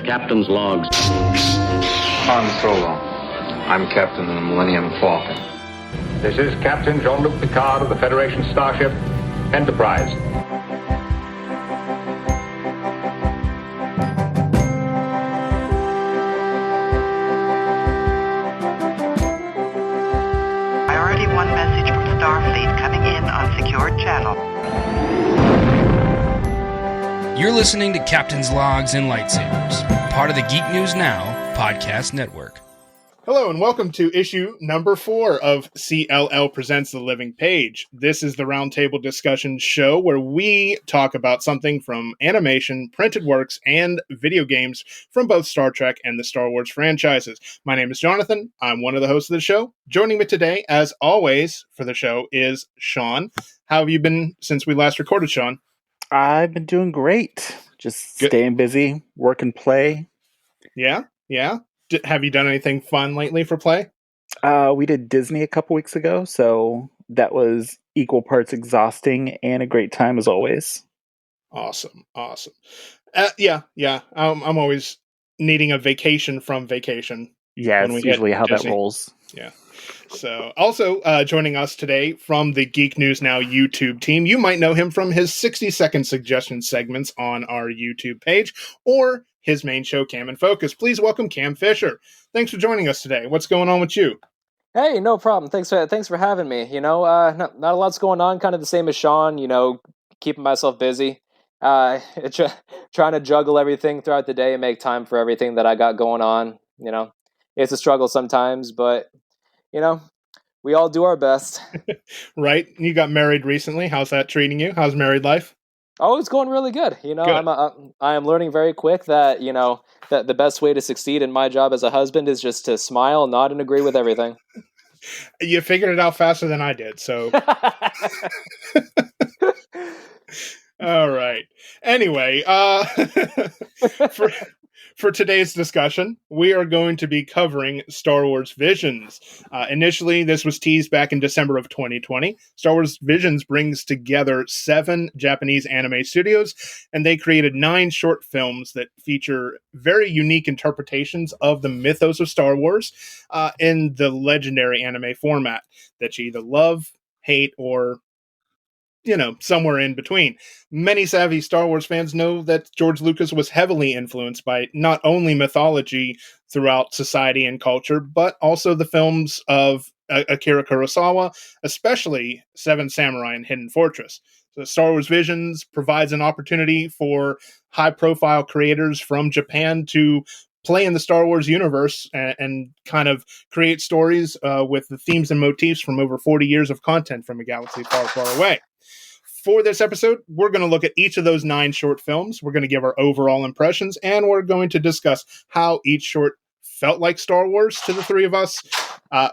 Captain's logs. Han Solo. I'm captain of the Millennium Falcon. This is Captain Jean-Luc Picard of the Federation starship Enterprise. Priority 1 message from Starfleet coming in on secured channel. You're listening to Captain's Logs and Lightsabers, part of the Geek News Now podcast network. Hello and welcome to issue number 4 of CLL Presents The Living Page. This is the roundtable discussion show where we talk about something from animation, printed works, and video games from both Star Trek and the Star Wars franchises. My name is Jonathan. I'm one of the hosts of the show. Joining me today, as always, for the show is Sean. How have you been since we last recorded, Sean? I've been doing great. Just staying busy, work and play. Yeah. Have you done anything fun lately for play? We did Disney a couple weeks ago, so that was equal parts exhausting and a great time as always. Awesome. Yeah. I'm always needing a vacation from vacation. Yeah, it's usually how that rolls. Yeah. So, also joining us today from the Geek News Now YouTube team, you might know him from his 60-second suggestion segments on our YouTube page, or his main show, Cam in Focus. Please welcome Cam Fisher. Thanks for joining us today. What's going on with you? Hey, no problem. Thanks for having me. Not a lot's going on. Kind of the same as Sean. Keeping myself busy. Trying to juggle everything throughout the day and make time for everything that I got going on. It's a struggle sometimes, but we all do our best. Right. You got married recently. How's that treating you? How's married life? Oh, it's going really good. Good. I am learning very quick that that the best way to succeed in my job as a husband is just to smile, nod, and agree with everything. You figured it out faster than I did, so. All right. Anyway, for today's discussion, we are going to be covering Star Wars Visions. Initially, this was teased back in December of 2020. Star Wars Visions brings together 7 Japanese anime studios, and they created 9 short films that feature very unique interpretations of the mythos of Star Wars in the legendary anime format that you either love, hate, or somewhere in between. Many savvy Star Wars fans know that George Lucas was heavily influenced by not only mythology throughout society and culture, but also the films of Akira Kurosawa, especially Seven Samurai and Hidden Fortress. So Star Wars Visions provides an opportunity for high-profile creators from Japan to play in the Star Wars universe and kind of create stories with the themes and motifs from over 40 years of content from a galaxy far, far away. For this episode, we're going to look at each of those 9 short films. We're going to give our overall impressions, and we're going to discuss how each short felt like Star Wars to the three of us.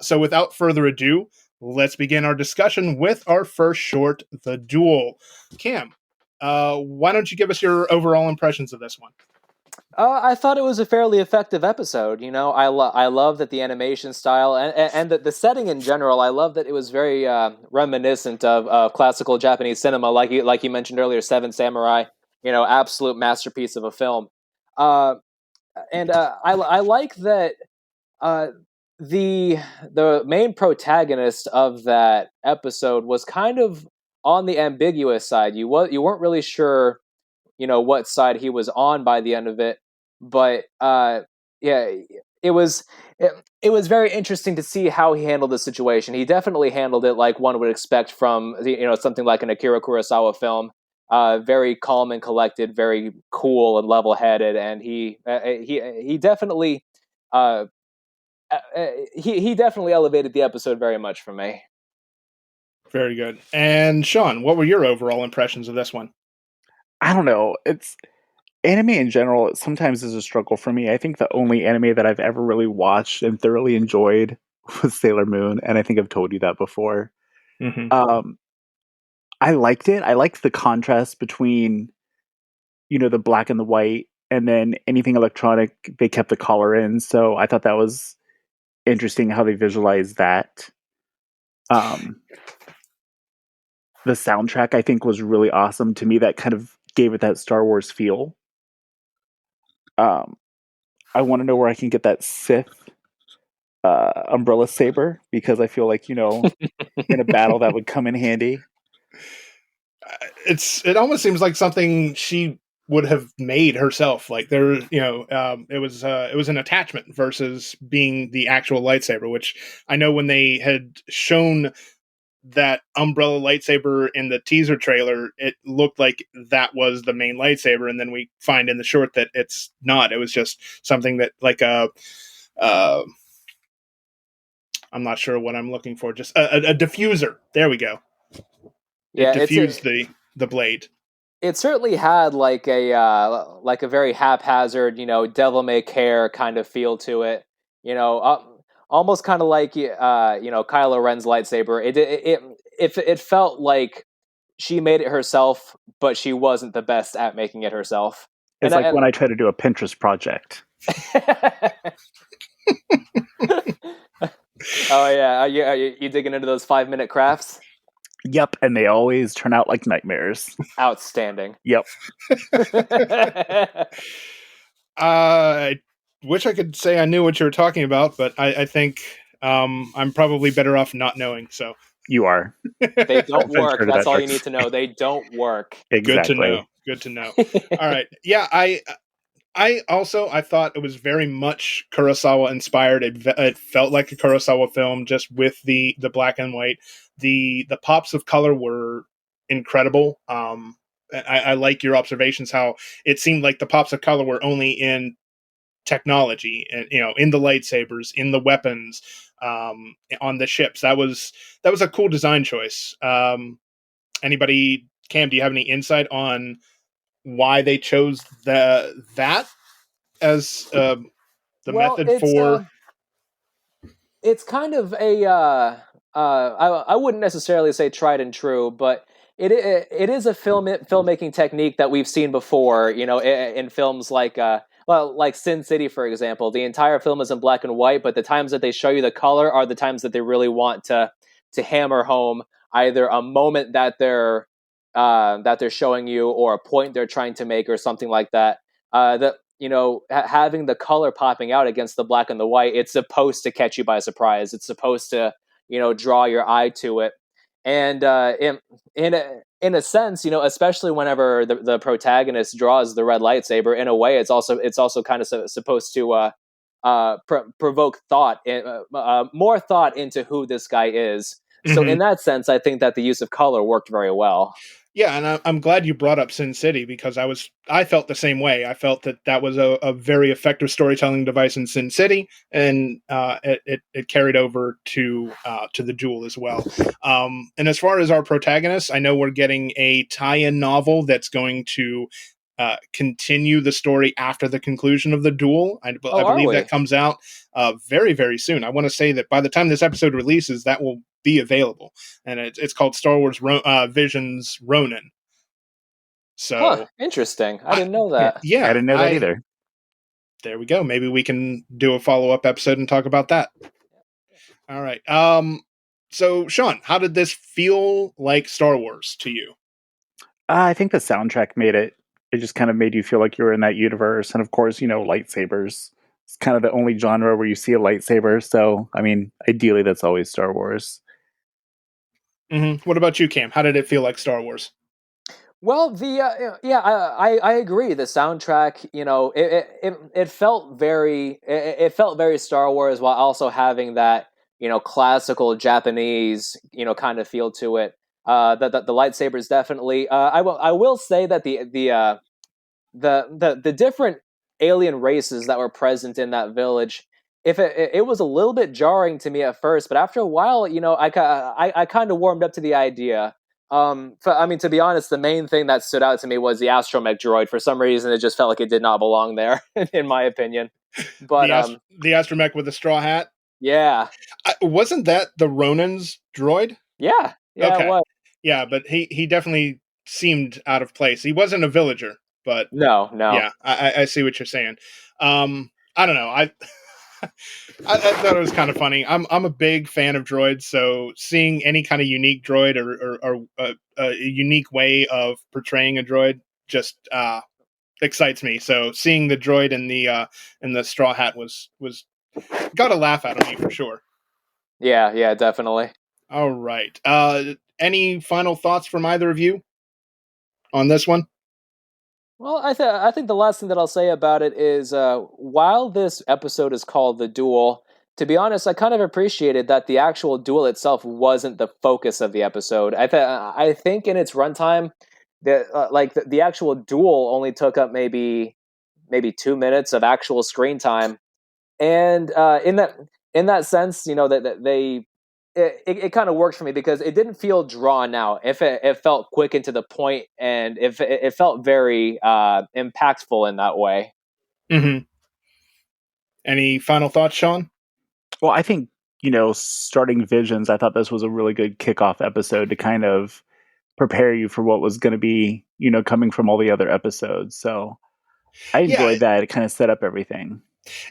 So without further ado, let's begin our discussion with our first short, The Duel. Cam, why don't you give us your overall impressions of this one? I thought it was a fairly effective episode. I love that the animation style and the setting in general. I love that it was very reminiscent of classical Japanese cinema, like you mentioned earlier, Seven Samurai. Absolute masterpiece of a film. I like that the main protagonist of that episode was kind of on the ambiguous side. You weren't really sure, what side he was on by the end of it. But it was very interesting to see how he handled the situation. He definitely handled it like one would expect from something like an Akira Kurosawa film. Very calm and collected, very cool and level-headed, and he definitely he definitely elevated the episode very much for me. Very good. And Sean, what were your overall impressions of this one? I don't know. It's anime in general sometimes is a struggle for me. I think the only anime that I've ever really watched and thoroughly enjoyed was Sailor Moon, and I think I've told you that before. Mm-hmm. I liked it. I liked the contrast between, the black and the white, and then anything electronic, they kept the color in. So I thought that was interesting how they visualized that. The soundtrack, I think, was really awesome. To me, that kind of gave it that Star Wars feel. I want to know where I can get that Sith umbrella saber, because I feel like, in a battle that would come in handy. It almost seems like something she would have made herself. Like it was an attachment versus being the actual lightsaber, which I know when they had shown that umbrella lightsaber in the teaser trailer, it looked like that was the main lightsaber, and then we find in the short that it's not. It was just something that like I'm not sure what I'm looking for. Just a diffuser. There we go. Yeah, It diffused the blade. It certainly had like a very haphazard, devil may care kind of feel to it. Almost kind of like Kylo Ren's lightsaber. It felt like she made it herself, but she wasn't the best at making it herself. It's like when I try to do a Pinterest project. Oh yeah, you digging into those 5-minute crafts? Yep, and they always turn out like nightmares. Outstanding. Yep. I wish I could say I knew what you were talking about, but I think I'm probably better off not knowing. So you are. They don't work. That's all you need to know. They don't work. Exactly. Good to know. All right. Yeah, I thought it was very much Kurosawa inspired. It felt like a Kurosawa film, just with the black and white. The pops of color were incredible. I like your observations, how it seemed like the pops of color were only in technology, and in the lightsabers, in the weapons, on the ships. That was a cool design choice. Anybody, Cam, do you have any insight on why they chose that as the method for? It's kind of I wouldn't necessarily say tried and true, but it is a filmmaking technique that we've seen before. In films like like Sin City, for example. The entire film is in black and white, but the times that they show you the color are the times that they really want to hammer home either a moment that they're showing you, or a point they're trying to make, or something like that. Having the color popping out against the black and the white, it's supposed to catch you by surprise. It's supposed to, draw your eye to it. And in a sense, especially whenever the protagonist draws the red lightsaber, in a way, it's also kind of supposed to provoke thought, more thought into who this guy is. So in that sense, I think that the use of color worked very well. Yeah, and I'm glad you brought up Sin City, because I felt the same way. I felt that was a very effective storytelling device in Sin City, and it carried over to the Duel as well. And as far as our protagonist, I know we're getting a tie-in novel that's going to continue the story after the conclusion of the Duel. I believe that comes out very, very soon. I want to say that by the time this episode releases, that will be available, and it's called Star Wars Visions Ronin. So interesting. I didn't know that. Yeah, I didn't know that either. There we go. Maybe we can do a follow-up episode and talk about that. All right. So Sean, how did this feel like Star Wars to you? I think the soundtrack made it. It just kind of made you feel like you were in that universe, and of course, lightsabers. It's kind of the only genre where you see a lightsaber. So, I mean, ideally, that's always Star Wars. Mm-hmm. What about you, Cam? How did it feel like Star Wars? Well, I agree. The soundtrack, it felt very Star Wars, while also having that classical Japanese kind of feel to it. The lightsabers definitely. I will say that the different alien races that were present in that village, if it was a little bit jarring to me at first, but after a while, I kind of warmed up to the idea. To be honest, the main thing that stood out to me was the astromech droid. For some reason, it just felt like it did not belong there, in my opinion. But the astromech with the straw hat. Yeah, wasn't that the Ronin's droid? Yeah, okay. It was. Yeah, but he definitely seemed out of place. He wasn't a villager, but no. Yeah, I see what you're saying. I don't know. I thought it was kind of funny. I'm a big fan of droids, so seeing any kind of unique droid or a unique way of portraying a droid just excites me. So seeing the droid in the straw hat was got a laugh out of me for sure. Yeah, definitely. All right. Any final thoughts from either of you on this one? Well, I think the last thing that I'll say about it is, while this episode is called The Duel, to be honest, I kind of appreciated that the actual duel itself wasn't the focus of the episode. I think in its runtime, the actual duel only took up maybe 2 minutes of actual screen time, and in that sense, that they it kind of worked for me because it didn't feel drawn out. If it felt quick and to the point, and if it felt very impactful in that way. Mm-hmm. Any final thoughts, Sean? Well, I think, starting Visions, I thought this was a really good kickoff episode to kind of prepare you for what was going to be, coming from all the other episodes. So I Yeah, enjoyed that. It kind of set up everything.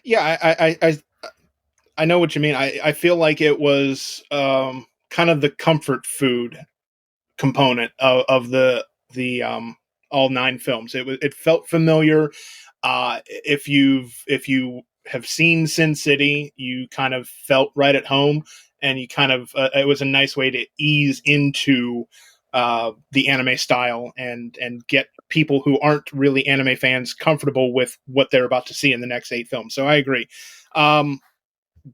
yeah. I know what you mean. I feel like it was kind of the comfort food component of the all 9 films. It felt familiar. If you have seen Sin City, you kind of felt right at home, and you kind of it was a nice way to ease into the anime style and get people who aren't really anime fans comfortable with what they're about to see in the next 8 films. So I agree.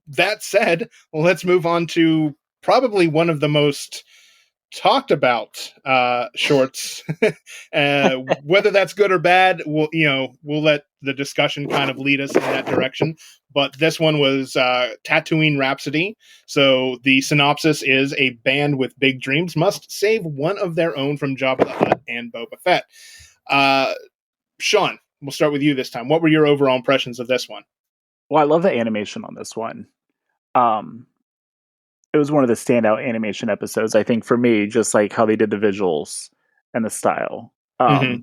That said, let's move on to probably one of the most talked about shorts. Whether that's good or bad, we'll let the discussion kind of lead us in that direction. But this one was Tatooine Rhapsody. So the synopsis is: a band with big dreams must save one of their own from Jabba the Hutt and Boba Fett. Sean, we'll start with you this time. What were your overall impressions of this one? Well, I love the animation on this one. It was one of the standout animation episodes, I think, for me, just like how they did the visuals and the style. Mm-hmm.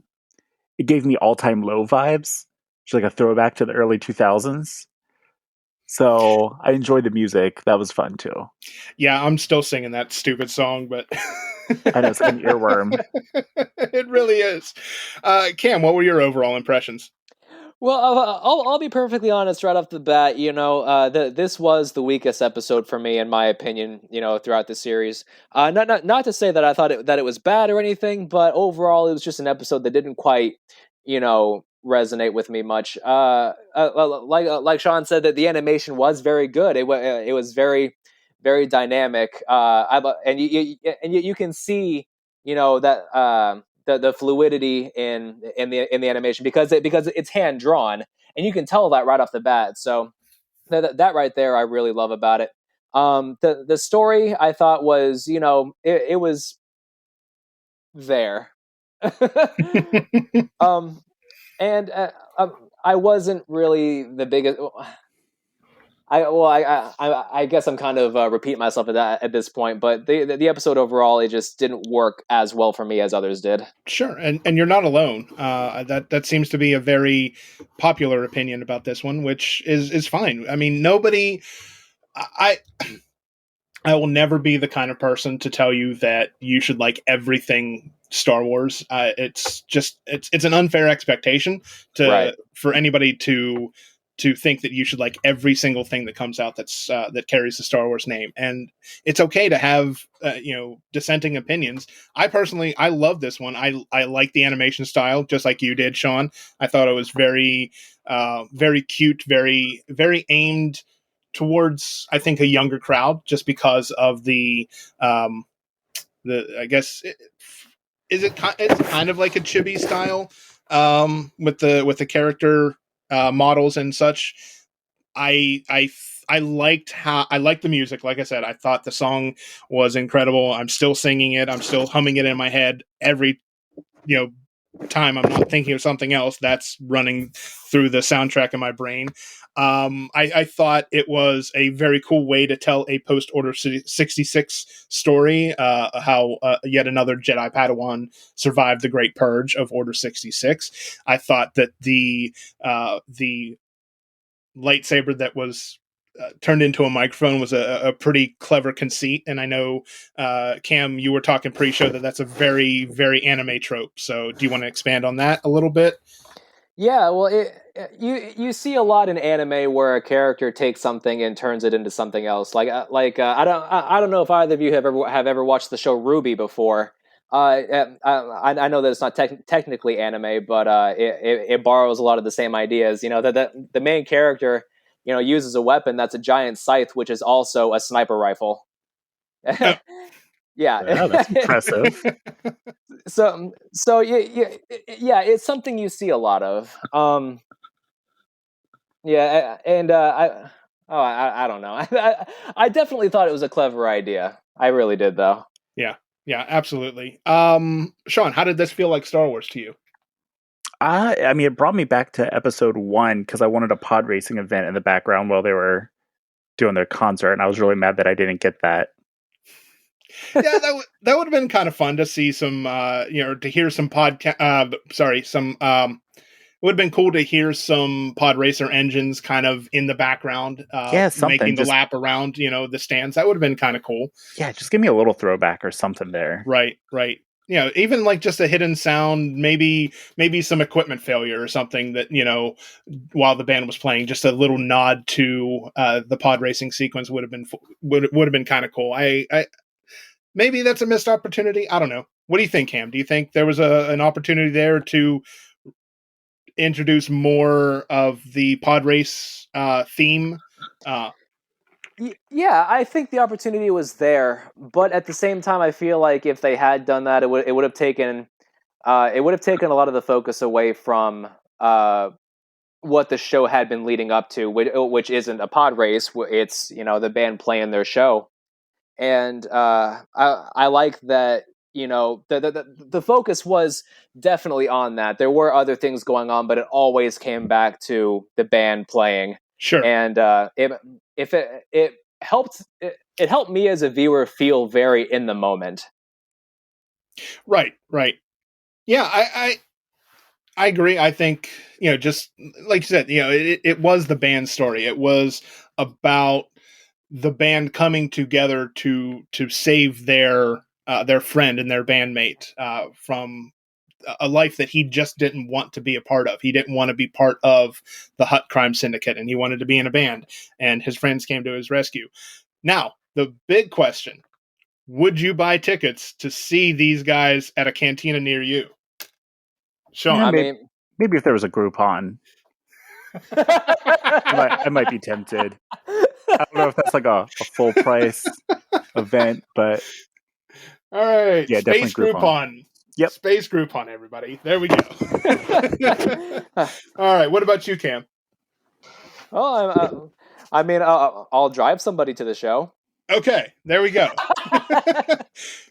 It gave me all-time low vibes, which is like a throwback to the early 2000s. So I enjoyed the music. That was fun too. Yeah, I'm still singing that stupid song, but I know it's like an earworm. it really is. Cam, what were your overall impressions? Well, I'll be perfectly honest right off the bat. This was the weakest episode for me, in my opinion. Throughout the series. Not to say that I thought that it was bad or anything, but overall, it was just an episode that didn't quite, resonate with me much. Like Sean said, that the animation was very good. It was very, very dynamic. You can see, that. The fluidity in the animation because it's hand drawn, and you can tell that right off the bat. So that right there, I really love about it. The story I thought was, it was there. um, and I wasn't really the biggest. I guess I'm kind of repeating myself at this point, but the episode overall, it just didn't work as well for me as others did. Sure, and you're not alone. That seems to be a very popular opinion about this one, which is fine. I mean, nobody. I I will never be the kind of person to tell you that you should like everything Star Wars. It's just it's an unfair expectation Right. for anybody to think that you should like every single thing that comes out that carries the Star Wars name. And it's okay to have dissenting opinions. I love this one. I like the animation style just like you did, Sean. I thought it was very very cute, very very aimed towards, I think, a younger crowd, just because of I guess it's kind of like a chibi style with the character models and such. I liked the music. Like I said, I thought the song was incredible. I'm still singing it. I'm still humming it in my head every time I'm not thinking of something else. That's running through the soundtrack in my brain. I thought it was a very cool way to tell a post Order 66 story, how yet another Jedi Padawan survived the Great Purge of Order 66. I thought that the lightsaber that was turned into a microphone was a pretty clever conceit. And I know, Cam, you were talking pre-show that's a very, very anime trope. So do you want to expand on that a little bit? Yeah, well, you see a lot in anime where a character takes something and turns it into something else. I don't know if either of you have ever watched the show Ruby before. I know that it's not technically anime, but it borrows a lot of the same ideas. You know, that the main character, you know, uses a weapon that's a giant scythe, which is also a sniper rifle. Oh. Yeah, that's impressive. So yeah, it's something you see a lot of. Yeah, and I don't know. I definitely thought it was a clever idea. I really did, though. Yeah, absolutely. Sean, how did this feel like Star Wars to you? I mean, it brought me back to episode 1 because I wanted a pod racing event in the background while they were doing their concert, and I was really mad that I didn't get that. Yeah, that would have been kind of fun to see some, to hear some it would have been cool to hear some pod racer engines kind of in the background, making the lap around, the stands. That would have been kind of cool. Yeah, just give me a little throwback or something there. Right. Even like just a hidden sound, maybe some equipment failure or something that, while the band was playing, just a little nod to the pod racing sequence would have been kind of cool. I maybe that's a missed opportunity. I don't know. What do you think, Cam? Do you think there was an opportunity there to introduce more of the pod race theme? Yeah, I think the opportunity was there, but at the same time, I feel like if they had done that, it would have taken a lot of the focus away from what the show had been leading up to, which isn't a pod race. It's the band playing their show, and I like that. The focus was definitely on that. There were other things going on, but it always came back to the band playing. Sure. And it helped me as a viewer feel very in the moment. Right. Yeah, I agree. I think, just like you said, it was the band's story. It was about the band coming together to save their friend and their bandmate from a life that he just didn't want to be a part of. He didn't want to be part of the Hutt crime syndicate, and he wanted to be in a band, and his friends came to his rescue. Now, the big question, would you buy tickets to see these guys at a cantina near you? Sean? Yeah, maybe if there was a Groupon. I might be tempted. I don't know if that's like a full price event, but all right, yeah, Space Groupon. Yep, Space Groupon, everybody. There we go. All right, what about you, Cam? Oh, I'll drive somebody to the show. Okay, there we go.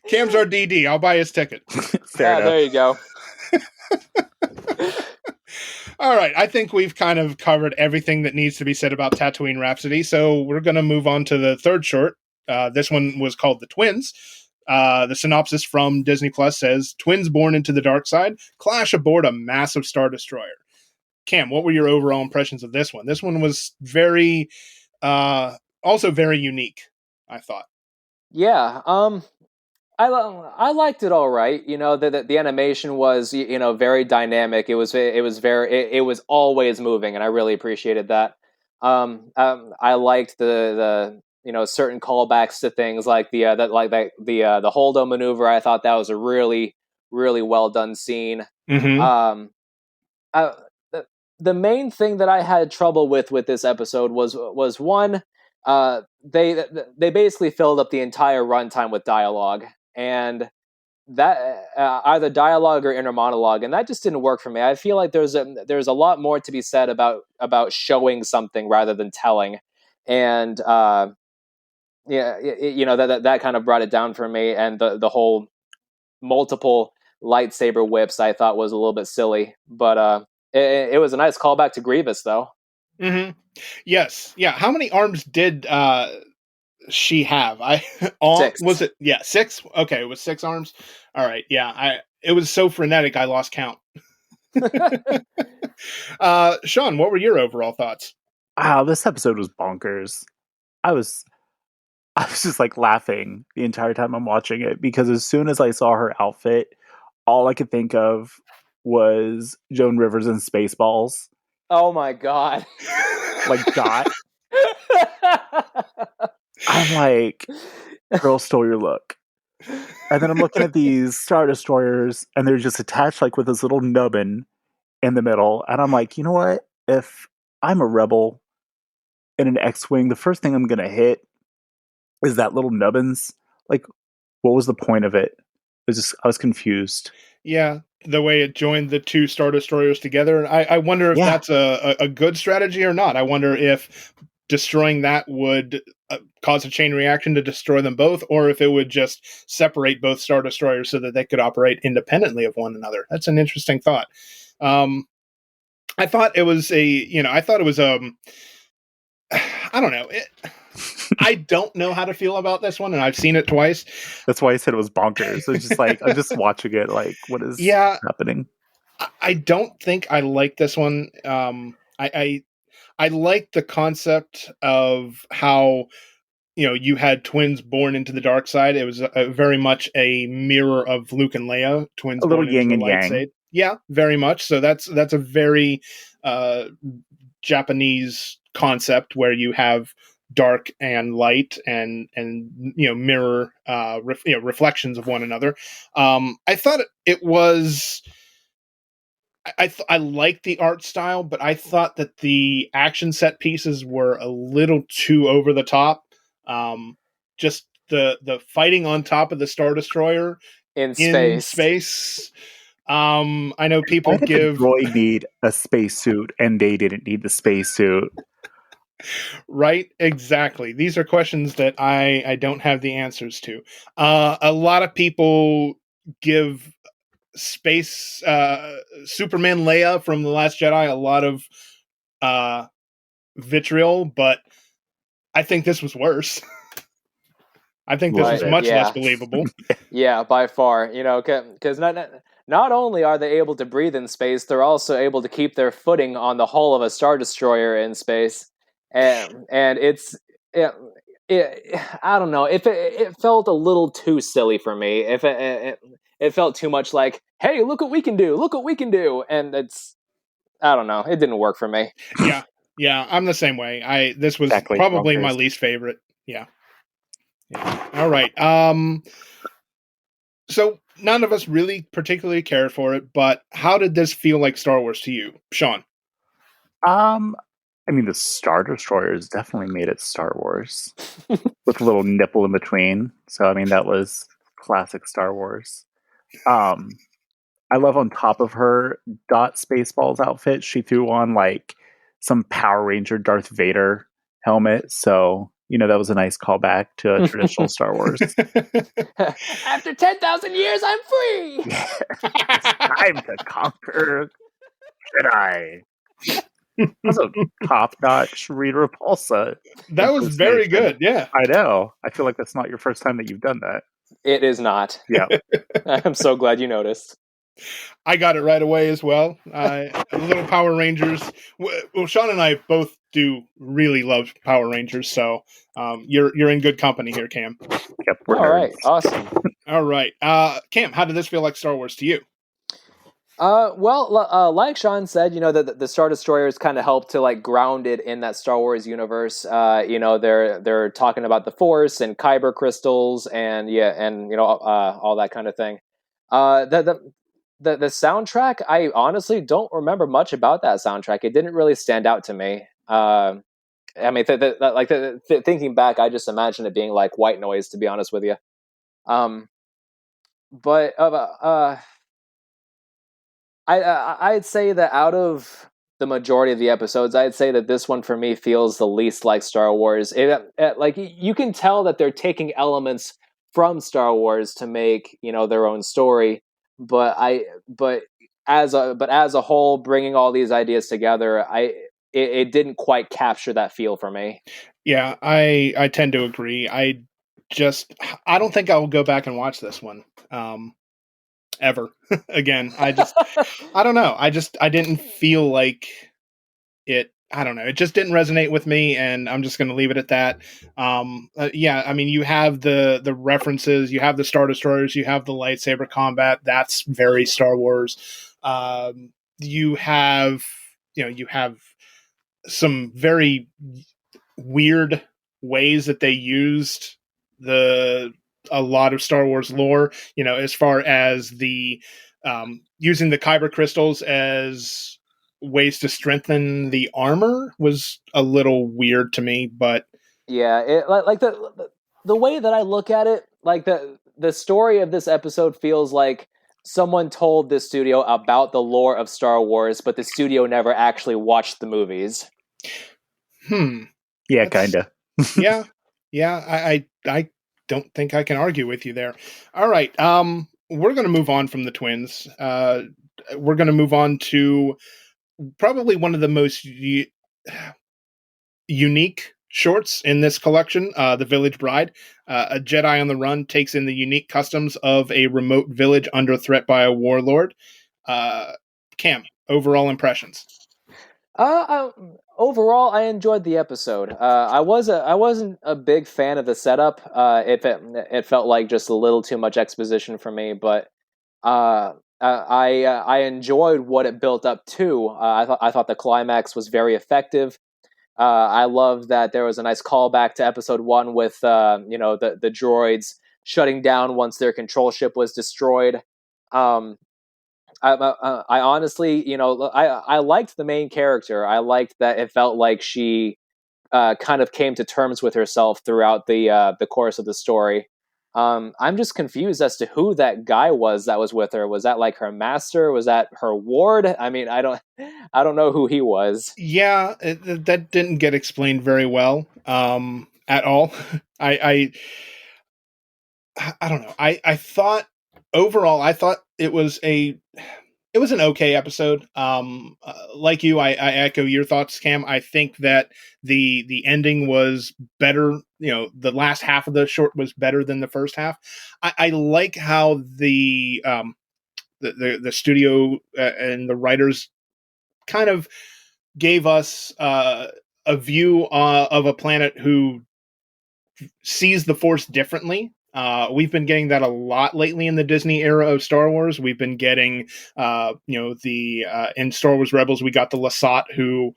Cam's our DD. I'll buy his ticket. There you go. All right, I think we've kind of covered everything that needs to be said about Tatooine Rhapsody, so we're going to move on to the third short. This one was called The Twins. The synopsis from Disney Plus says, twins born into the dark side clash aboard a massive Star Destroyer. Cam, what were your overall impressions of this one? This one was also very unique, I thought. Yeah, I liked it all right. The animation was very dynamic. It was always moving, and I really appreciated that. I liked the certain callbacks to things like the Holdo maneuver. I thought that was a really, really well done scene. Mm-hmm. The main thing that I had trouble with this episode was one, they basically filled up the entire runtime with dialogue, and that either dialogue or inner monologue, and that just didn't work for me. I feel like there's a lot more to be said about showing something rather than telling, and that kind of brought it down for me. And the whole multiple lightsaber whips I thought was a little bit silly, but it was a nice callback to Grievous, though. Mm-hmm. Yes. Yeah. How many arms did she have? Six. Was it? Yeah, 6. Okay, it was 6 arms. All right. Yeah. It was so frenetic I lost count. Sean, what were your overall thoughts? Wow, this episode was bonkers. I was I was just like laughing the entire time I'm watching it because as soon as I saw her outfit, all I could think of was Joan Rivers in Spaceballs. Oh my god. Like Dot. I'm like, girl, stole your look. And then I'm looking at these Star Destroyers, and they're just attached like with this little nubbin in the middle. And I'm like, you know what? If I'm a rebel in an X-Wing, the first thing I'm gonna hit is that little nubbins. Like, what was the point of it? I was confused. Yeah, the way it joined the two Star Destroyers together. I wonder if Yeah. that's a good strategy or not. I wonder if destroying that would cause a chain reaction to destroy them both, or if it would just separate both Star Destroyers so that they could operate independently of one another. That's an interesting thought. I thought it was I don't know. I don't know how to feel about this one, and I've seen it twice. That's why I said it was bonkers. It's just like I'm just watching it like, what is happening? I don't think I like this one. I like the concept of how you had twins born into the dark side. It was very much a mirror of Luke and Leia, twins A little born into yin the and light yang. side. Yeah, very much. So that's a very Japanese concept where you have dark and light and mirror reflections of one another. I thought it was. I liked the art style, but I thought that the action set pieces were a little too over the top. Just the fighting on top of the Star Destroyer in in space. space. I know people Why did the give droid need a spacesuit and they didn't need the spacesuit? right, exactly. These are questions that I don't have the answers to. A lot of people give space Superman Leia from The Last Jedi a lot of vitriol, but I think this was worse. I think this was much less believable. Yeah, by far. Because not only are they able to breathe in space, they're also able to keep their footing on the hull of a Star Destroyer in space, and I don't know if it felt a little too silly for me. If it felt too much like, hey, look what we can do, look what we can do, and I don't know, it didn't work for me. Yeah, I'm the same way. This was Exactly, probably bonkers. my least favorite. Yeah. All right. So none of us really particularly cared for it, but how did this feel like Star Wars to you, Sean? I mean, the Star Destroyers definitely made it Star Wars with a little nipple in between. So, I mean, that was classic Star Wars. I love on top of her Dot Spaceballs outfit, she threw on like some Power Ranger Darth Vader helmet. So, that was a nice callback to a traditional Star Wars. After 10,000 years, I'm free. It's time to conquer Jedi. That's a top-notch Rita Repulsa. That was very impersonation. good. Yeah. I know. I feel like that's not your first time that you've done that. It is not. Yeah. I'm so glad you noticed. I got it right away as well. Little Power Rangers. Well, Sean and I both do really love Power Rangers, so you're in good company here, Cam. Yep. We're All right, nerds. awesome. All right, Cam, how did this feel like Star Wars to you? Well, like Sean said, the Star Destroyers kind of help to like ground it in that Star Wars universe. They're talking about the Force and kyber crystals and all that kind of thing. The soundtrack, I honestly don't remember much about that soundtrack. It didn't really stand out to me. I mean, thinking back, I just imagine it being like white noise, to be honest with you. But I'd say that out of the majority of the episodes, I'd say that this one for me feels the least like Star Wars. Like you can tell that they're taking elements from Star Wars to make their own story, but as a whole, bringing all these ideas together, it didn't quite capture that feel for me. Yeah, I tend to agree. I don't think I will go back and watch this one. Ever again. I don't know. I didn't feel like it I don't know. It just didn't resonate with me, and I'm just going to leave it at that. Yeah, I mean, you have the references, you have the Star Destroyers, you have the lightsaber combat. That's very Star Wars. You have, you have some very weird ways that they used the a lot of Star Wars lore. As far as the using the kyber crystals as ways to strengthen the armor was a little weird to me, but Yeah, like the way that I look at it, like the story of this episode feels like someone told the studio about the lore of Star Wars, but the studio never actually watched the movies. Yeah, that's kind of. yeah, yeah. I don't think I can argue with you there. All right, we're going to move on from the twins. We're going to move on to probably one of the most unique shorts in this collection, The Village Bride. A Jedi on the run takes in the unique customs of a remote village under threat by a warlord. Cam, overall impressions. Uh, Overall, I enjoyed the episode. I wasn't a big fan of the setup. It felt like just a little too much exposition for me, but I enjoyed what it built up to. I thought the climax was very effective. I love that there was a nice callback to episode one with the droids shutting down once their control ship was destroyed. Um, I honestly, I liked the main character. I liked that it felt like she kind of came to terms with herself throughout the course of the story. I'm just confused as to who that guy was that was with her. Was that like her master? Was that her ward? I mean, I don't know who he was. Yeah, that didn't get explained very well at all. I, I don't know. I thought overall, I thought it was an okay episode. Like you, I echo your thoughts, Cam. I think that the ending was better. The last half of the short was better than the first half. I like how the studio and the writers kind of gave us a view of a planet who sees the Force differently. We've been getting that a lot lately in the Disney era of Star Wars. We've been getting, in Star Wars Rebels, we got the Lasat who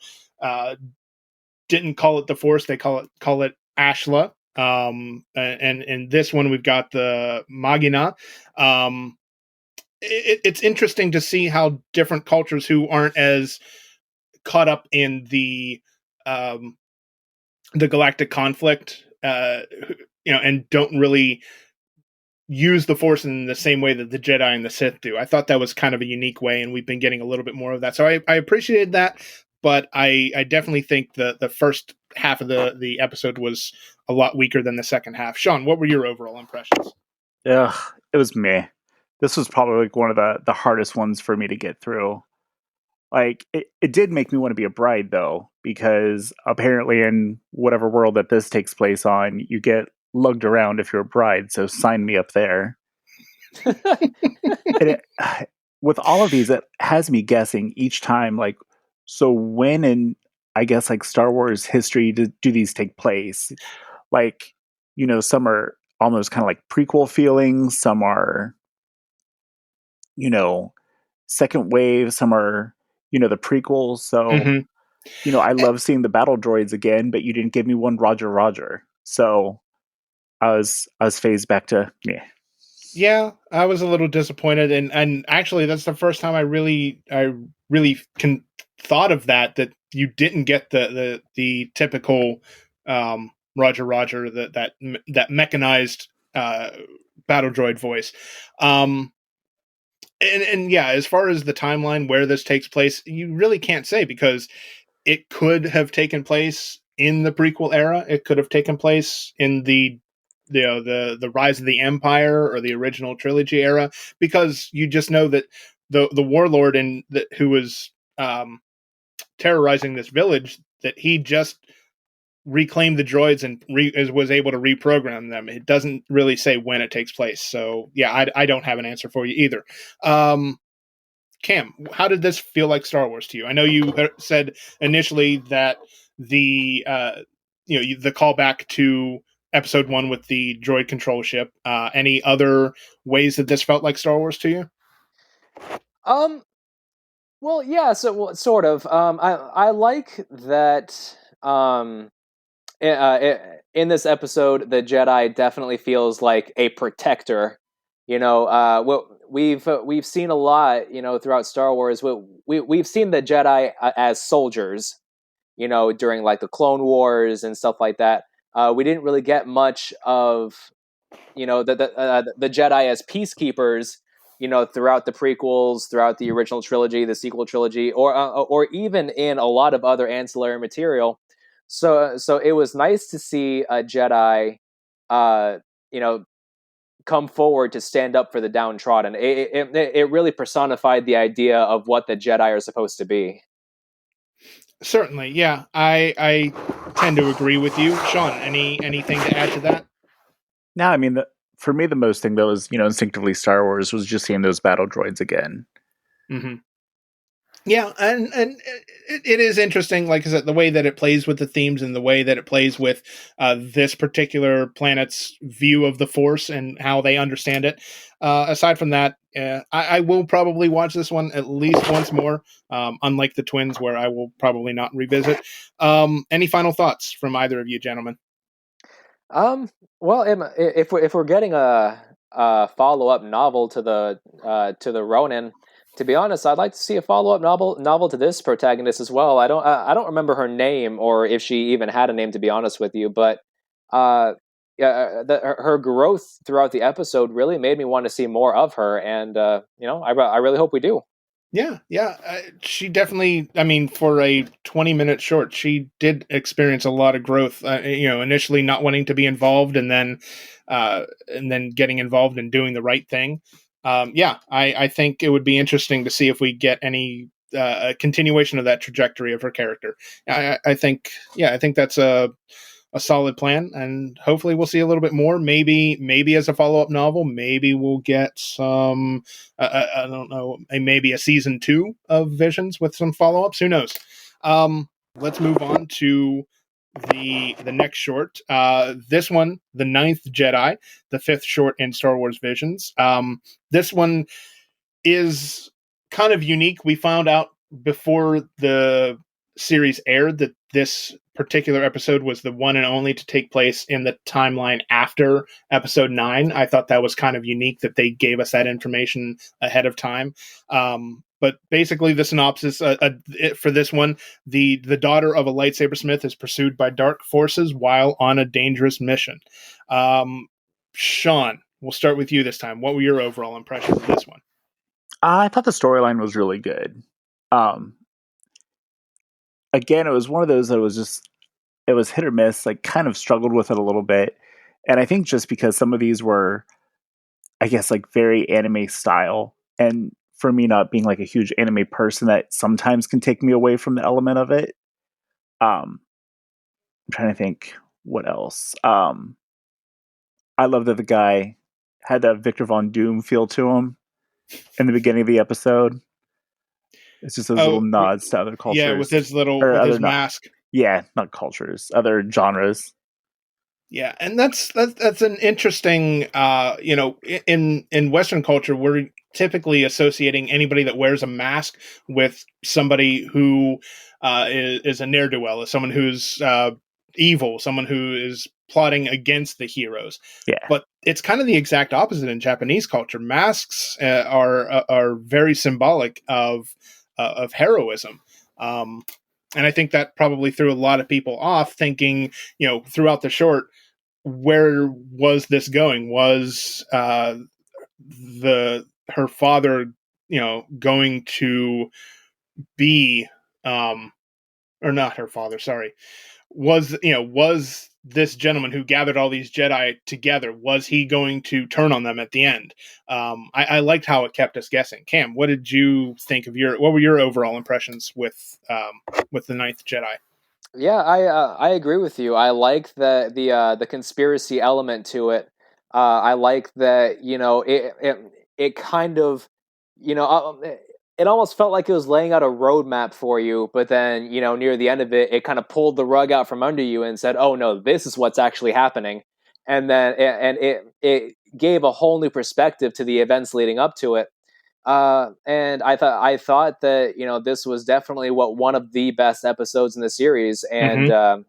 didn't call it the Force; they call it Ashla. And in this one, we've got the Magina. It's interesting to see how different cultures who aren't as caught up in the galactic conflict, and don't really use the Force in the same way that the Jedi and the Sith do. I thought that was kind of a unique way, and we've been getting a little bit more of that. So I appreciated that, but I definitely think the first half of the episode was a lot weaker than the second half. Sean, what were your overall impressions? Ugh, it was meh. This was probably like one of the hardest ones for me to get through. Like it did make me want to be a bride though, because apparently in whatever world that this takes place on, you get lugged around if you're a bride. So sign me up there. And with all of these, it has me guessing each time. Like, so when in I guess like Star Wars history do these take place? Like, some are almost kind of like prequel feelings. Some are, you know, second wave. Some are, the prequels. So Mm-hmm. I love seeing the battle droids again, but you didn't give me one Roger Roger. So I was phased back to yeah. Yeah, I was a little disappointed, and actually, that's the first time I really thought of that you didn't get the typical Roger Roger that mechanized battle droid voice. Um, and yeah, as far as the timeline where this takes place, you really can't say because it could have taken place in the prequel era. It could have taken place in the rise of the Empire or the original trilogy era, because you just know that the warlord who was terrorizing this village, that he just reclaimed the droids and was able to reprogram them. It doesn't really say when it takes place, so yeah, I don't have an answer for you either. Cam, how did this feel like Star Wars to you? I know you said initially that the the callback to Episode 1 with the droid control ship. Any other ways that this felt like Star Wars to you? Well, yeah. So, well, sort of. I like that. In this episode, the Jedi definitely feels like a protector. We've seen a lot, throughout Star Wars. We've seen the Jedi as soldiers, during like the Clone Wars and stuff like that. We didn't really get much of, the Jedi as peacekeepers, throughout the prequels, throughout the original trilogy, the sequel trilogy, or even in a lot of other ancillary material. So it was nice to see a Jedi, uh, you know, come forward to stand up for the downtrodden. It really personified the idea of what the Jedi are supposed to be. Certainly, yeah. I tend to agree with you, Sean. Anything to add to that? No, I mean, for me, the most thing that was, instinctively Star Wars was just seeing those battle droids again. Mm-hmm. Yeah, and it is interesting, like I said, the way that it plays with the themes and the way that it plays with this particular planet's view of the Force and how they understand it. Aside from that, I will probably watch this one at least once more, unlike the twins, where I will probably not revisit. Any final thoughts from either of you, gentlemen? Well, if we're getting a follow up novel to the Ronin, to be honest, I'd like to see a follow up novel to this protagonist as well. I don't remember her name or if she even had a name, to be honest with you, but uh, yeah, her growth throughout the episode really made me want to see more of her, and I really hope we do. Yeah. She definitely, I mean, for a 20-minute short, she did experience a lot of growth. Initially not wanting to be involved and then getting involved and doing the right thing. I think it would be interesting to see if we get any a continuation of that trajectory of her character. I think, I think that's a solid plan, and hopefully we'll see a little bit more. Maybe as a follow up novel, maybe we'll get some. I don't know, maybe a season 2 of Visions with some follow ups. Who knows? Let's move on to the next short. This one, The Ninth Jedi, the fifth short in Star Wars Visions. This one is kind of unique. We found out before the series aired that this particular episode was the one and only to take place in the timeline after episode 9. I thought that was kind of unique that they gave us that information ahead of time. But basically, the synopsis for this one: the daughter of a lightsaber smith is pursued by dark forces while on a dangerous mission. Sean, we'll start with you this time. What were your overall impressions of this one? I thought the storyline was really good. Um, Again, it was one of those that was just, it was hit or miss, like kind of struggled with it a little bit. And I think just because some of these were, I guess, like very anime style, and for me not being like a huge anime person, that sometimes can take me away from the element of it. I'm trying to think what else. I love that the guy had that Victor Von Doom feel to him in the beginning of the episode. It's just those little nods to other Yeah, with cultures, his or with other his mask. yeah, not cultures, other genres. Yeah, and that's an interesting in Western culture we're typically associating anybody that wears a mask with somebody who is a ne'er-do-well, as someone who's evil, someone who is plotting against the heroes. Yeah, But it's kind of the exact opposite in Japanese culture. Masks are very symbolic of heroism. And I think that probably threw a lot of people off, thinking, throughout the short, where was this going? Was the her father, going to be, or not her father? Sorry, was this gentleman who gathered all these Jedi together? Was he going to turn on them at the end? I liked how it kept us guessing. Cam, what did you think of what were your overall impressions with the Ninth Jedi? Yeah, I agree with you. I like the conspiracy element to it. I like that, it kind of, you know it almost felt like it was laying out a roadmap for you, but then, near the end of it, it kind of pulled the rug out from under you and said, "Oh no, this is what's actually happening." And then it gave a whole new perspective to the events leading up to it. And I thought that this was definitely one of the best episodes in the series, and the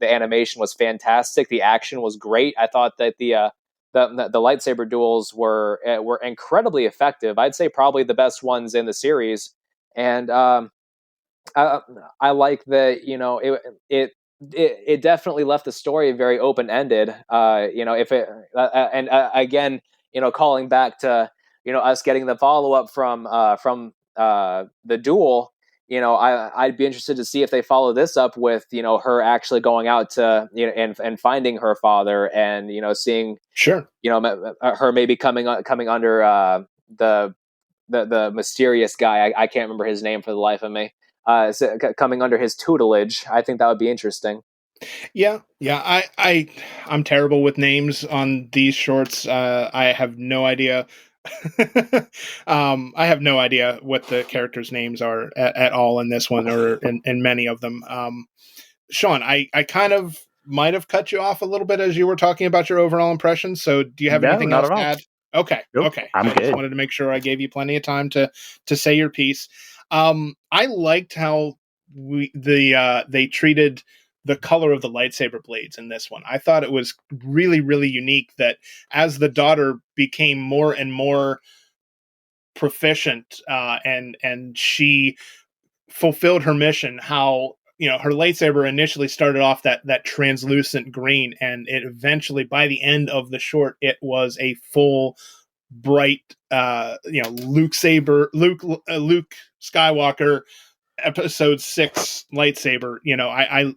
animation was fantastic, the action was great. I thought that the lightsaber duels were incredibly effective. I'd say probably the best ones in the series, and I, I like that. It definitely left the story very open ended. If it and again, calling back to us getting the follow up from the duel. I'd be interested to see if they follow this up with her actually going out to and finding her father, and seeing Sure. her maybe coming under the mysterious guy. I can't remember his name for the life of me. Coming under his tutelage. I think that would be interesting. Yeah. I'm terrible with names on these shorts. I have no idea. I have no idea what the characters' names are at all in this one or in many of them. Sean, I kind of might have cut you off a little bit as you were talking about your overall impression. So do you have No, anything not else at to all. add? Okay. Nope, Okay. I'm I just good. wanted to make sure I gave you plenty of time to say your piece. I liked how they treated the color of the lightsaber blades in this one. I thought it was really, really unique that as the daughter became more and more proficient, and she fulfilled her mission, how her lightsaber initially started off that translucent green, and it eventually, by the end of the short, it was a full bright Luke Skywalker episode 6 lightsaber.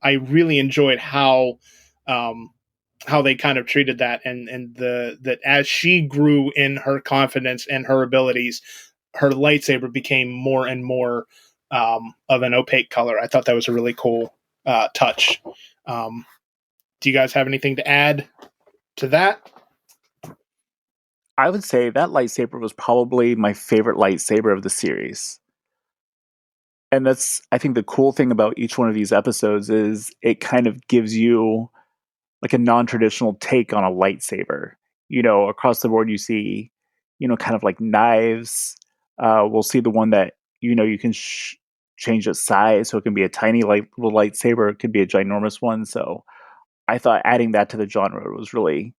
I really enjoyed how they kind of treated that, and that as she grew in her confidence and her abilities, her lightsaber became more and more of an opaque color. I thought that was a really cool touch. Do you guys have anything to add to that? I would say that lightsaber was probably my favorite lightsaber of the series. And that's, I think, the cool thing about each one of these episodes is it kind of gives you like a non-traditional take on a lightsaber. Across the board, you see, kind of like knives. We'll see the one that you can change its size, so it can be a tiny little lightsaber. It could be a ginormous one. So I thought adding that to the genre was really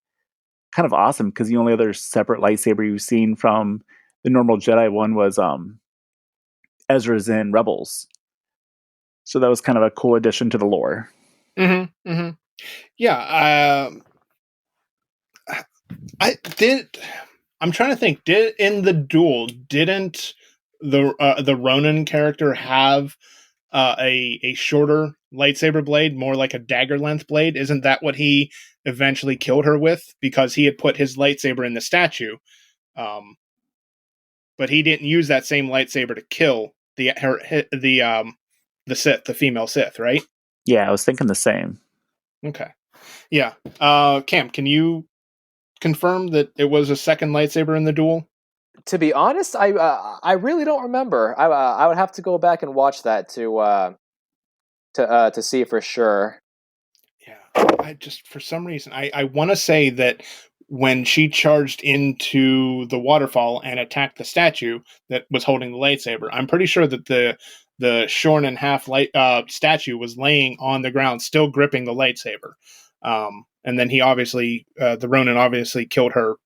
kind of awesome, because the only other separate lightsaber you've seen from the normal Jedi one was Ezra's in Rebels. So that was kind of a cool addition to the lore. Mm-hmm. Mm-hmm. Yeah. I did. I'm trying to think. Did in the duel, didn't the Ronin character have a shorter lightsaber blade, more like a dagger length blade? Isn't that what he eventually killed her with? Because he had put his lightsaber in the statue, but he didn't use that same lightsaber to kill the Sith, the female Sith, right? Yeah, I was thinking the same. Okay. Yeah. Cam, can you confirm that it was a second lightsaber in the duel? To be honest, I really don't remember. I would have to go back and watch that to see for sure. Yeah, I just, for some reason, I want to say that when she charged into the waterfall and attacked the statue that was holding the lightsaber, I'm pretty sure that the shorn in half statue was laying on the ground, still gripping the lightsaber. And then the Ronin obviously killed her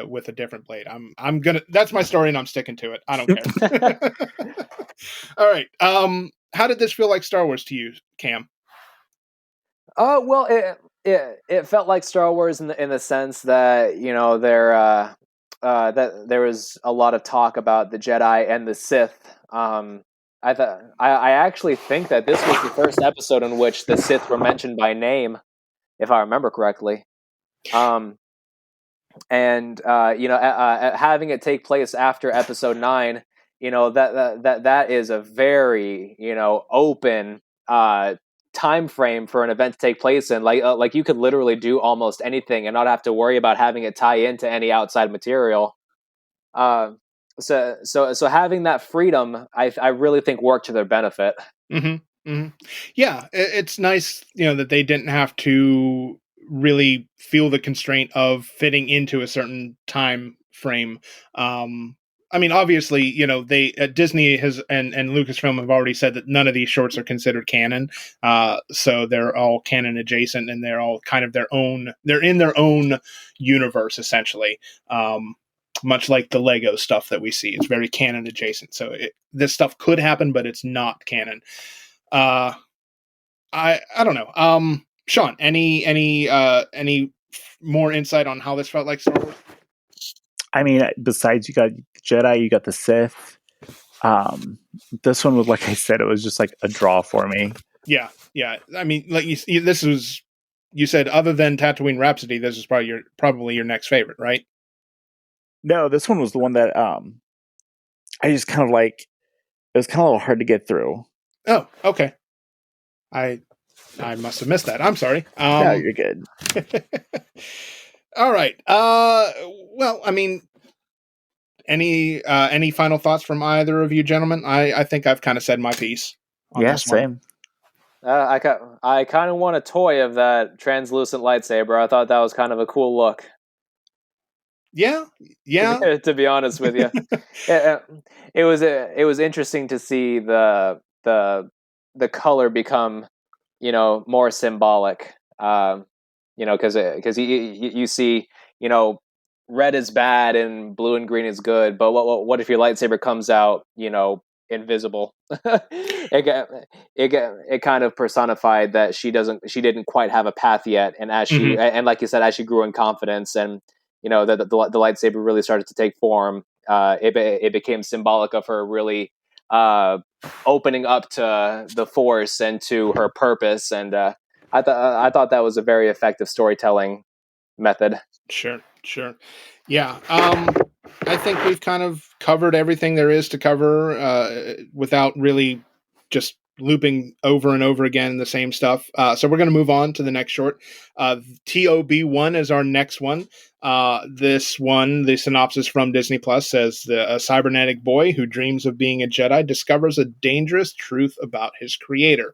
with a different blade. I'm gonna. That's my story, and I'm sticking to it. I don't care. All right. How did this feel like Star Wars to you, Cam? Well, it felt like Star Wars in the sense that that there was a lot of talk about the Jedi and the Sith. I actually think that this was the first episode in which the Sith were mentioned by name, if I remember correctly. And having it take place after Episode 9, that is a very open time frame for an event to take place in. Like you could literally do almost anything and not have to worry about having it tie into any outside material. So having that freedom, I really think worked to their benefit. Mm-hmm. Mm-hmm. Yeah, it's nice, that they didn't have to really feel the constraint of fitting into a certain time frame. I mean, obviously, they Disney has and Lucasfilm have already said that none of these shorts are considered canon. So they're all canon adjacent, and they're all kind of their own. They're in their own universe essentially. Much like the Lego stuff that we see, it's very canon adjacent. So this stuff could happen, but it's not canon. I don't know. Sean, any more insight on how this felt like Star Wars? I mean, besides you got Jedi, you got the Sith. This one was, like I said, it was just like a draw for me. Yeah. I mean, like you said, other than Tatooine Rhapsody, this is probably your next favorite, right? No, this one was the one that I just kind of like. It was kind of a little hard to get through. Oh, okay. I must have missed that. I'm sorry. No, you're good. All right. Well, I mean, any final thoughts from either of you gentlemen? I think I've kind of said my piece on Yeah, this one. same. I kind of want a toy of that translucent lightsaber. I thought that was kind of a cool look. Yeah. To be honest with you, it was interesting to see the color become, more symbolic. Because you see, red is bad and blue and green is good. But what if your lightsaber comes out, invisible? It kind of personified that she didn't quite have a path yet, and as she and like you said, as she grew in confidence and the lightsaber really started to take form, it became symbolic of her really opening up to the Force and to her purpose, and I thought that was a very effective storytelling method. Sure. Yeah. I think we've kind of covered everything there is to cover without really just looping over and over again the same stuff. So we're going to move on to the next short. TOB1 is our next one. This one, the synopsis from Disney Plus says a cybernetic boy who dreams of being a Jedi discovers a dangerous truth about his creator.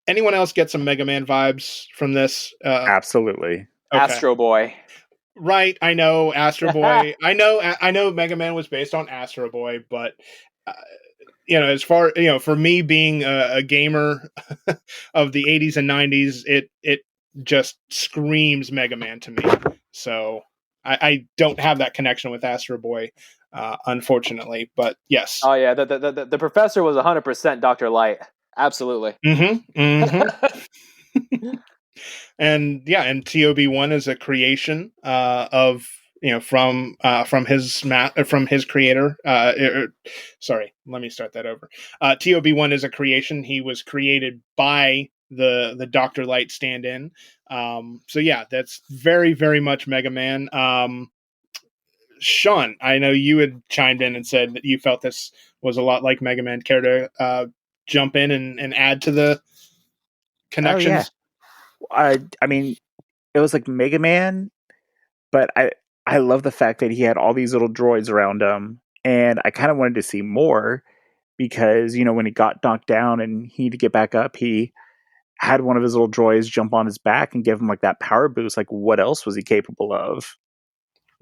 Anyone else get some Mega Man vibes from this? Absolutely. Okay. Astro Boy. Right, I know Astro Boy. I know Mega Man was based on Astro Boy, but as far for me being a gamer of the 80s and 90s, it just screams Mega Man to me. So I don't have that connection with Astro Boy, unfortunately. But yes. Oh yeah, the professor was 100% Dr. Light. Absolutely. And TOB1 is a creation of from his creator. Sorry, let me start that over. TOB1 is a creation. He was created by the Dr. Light stand-in. So yeah, that's very, very much Mega Man. Sean, I know you had chimed in and said that you felt this was a lot like Mega Man. Care to jump in and add to the connections? Oh, yeah. I mean, it was like Mega Man, but I love the fact that he had all these little droids around him, and I kind of wanted to see more because when he got knocked down and he needed to get back up, he had one of his little droids jump on his back and give him like that power boost. Like, what else was he capable of?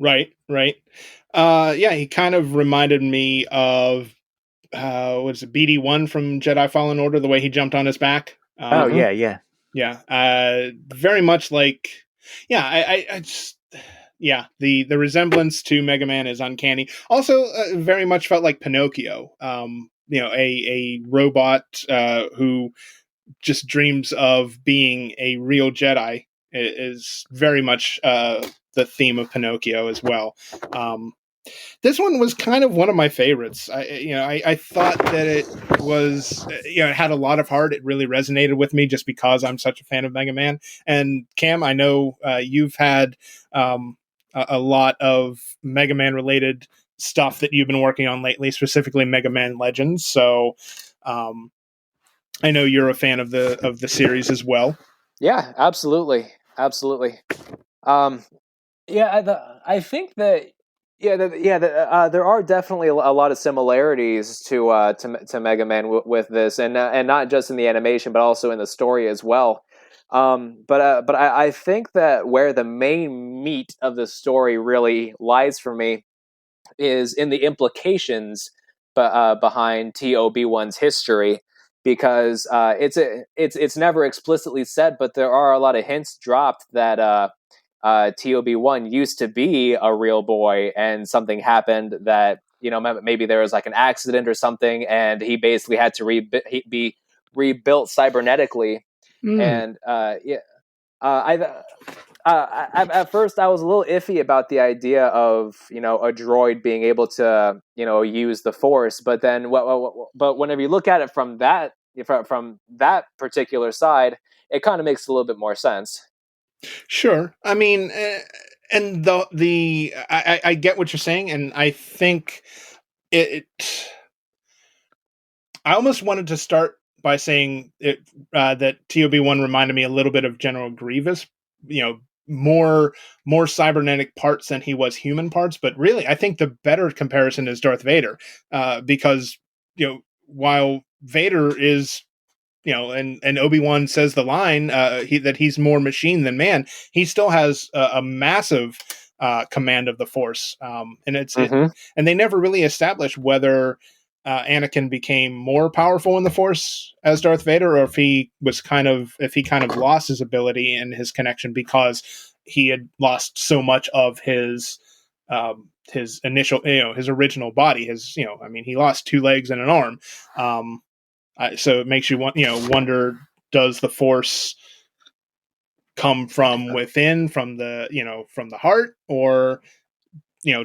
Right. Yeah, he kind of reminded me of what's it, BD1 from Jedi Fallen Order, the way he jumped on his back. Yeah. Very much like, I just, the resemblance to Mega Man is uncanny. Also, very much felt like Pinocchio. A robot who just dreams of being a real Jedi is very much the theme of Pinocchio as well. This one was kind of one of my favorites. I thought that it was, it had a lot of heart. It really resonated with me just because I'm such a fan of Mega Man. And Cam, I know you've had a lot of Mega Man related stuff that you've been working on lately, specifically Mega Man Legends. So I know you're a fan of the series as well. Yeah, absolutely. I think that Yeah, there are definitely a lot of similarities to Mega Man with this, and not just in the animation, but also in the story as well. But I think that where the main meat of the story really lies for me is in the implications behind TOB1's history, because it's never explicitly said, but there are a lot of hints dropped that TOB1 used to be a real boy, and something happened that, maybe there was like an accident or something, and he basically had to be rebuilt cybernetically. Hmm. And yeah, I at first I was a little iffy about the idea of a droid being able to use the Force, but then but whenever you look at it from that particular side, it kind of makes a little bit more sense. Sure. I mean, and I get what you're saying, and I think it I almost wanted to start by saying that TOB1 reminded me a little bit of General Grievous, you know, more cybernetic parts than he was human parts. But really, I think the better comparison is Darth Vader, because while Vader is and Obi-Wan says the line that he's more machine than man, he still has a massive command of the Force, Mm-hmm. and they never really established whether Anakin became more powerful in the Force as Darth Vader, or if he kind of lost his ability and his connection because he had lost so much of his initial, his original body. I mean, he lost two legs and an arm. So it makes you wonder: does the Force come from within, from the heart, or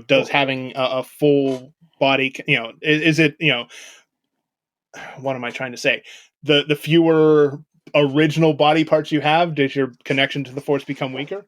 does having a full body, is it, what am I trying to say? The fewer original body parts you have, does your connection to the Force become weaker?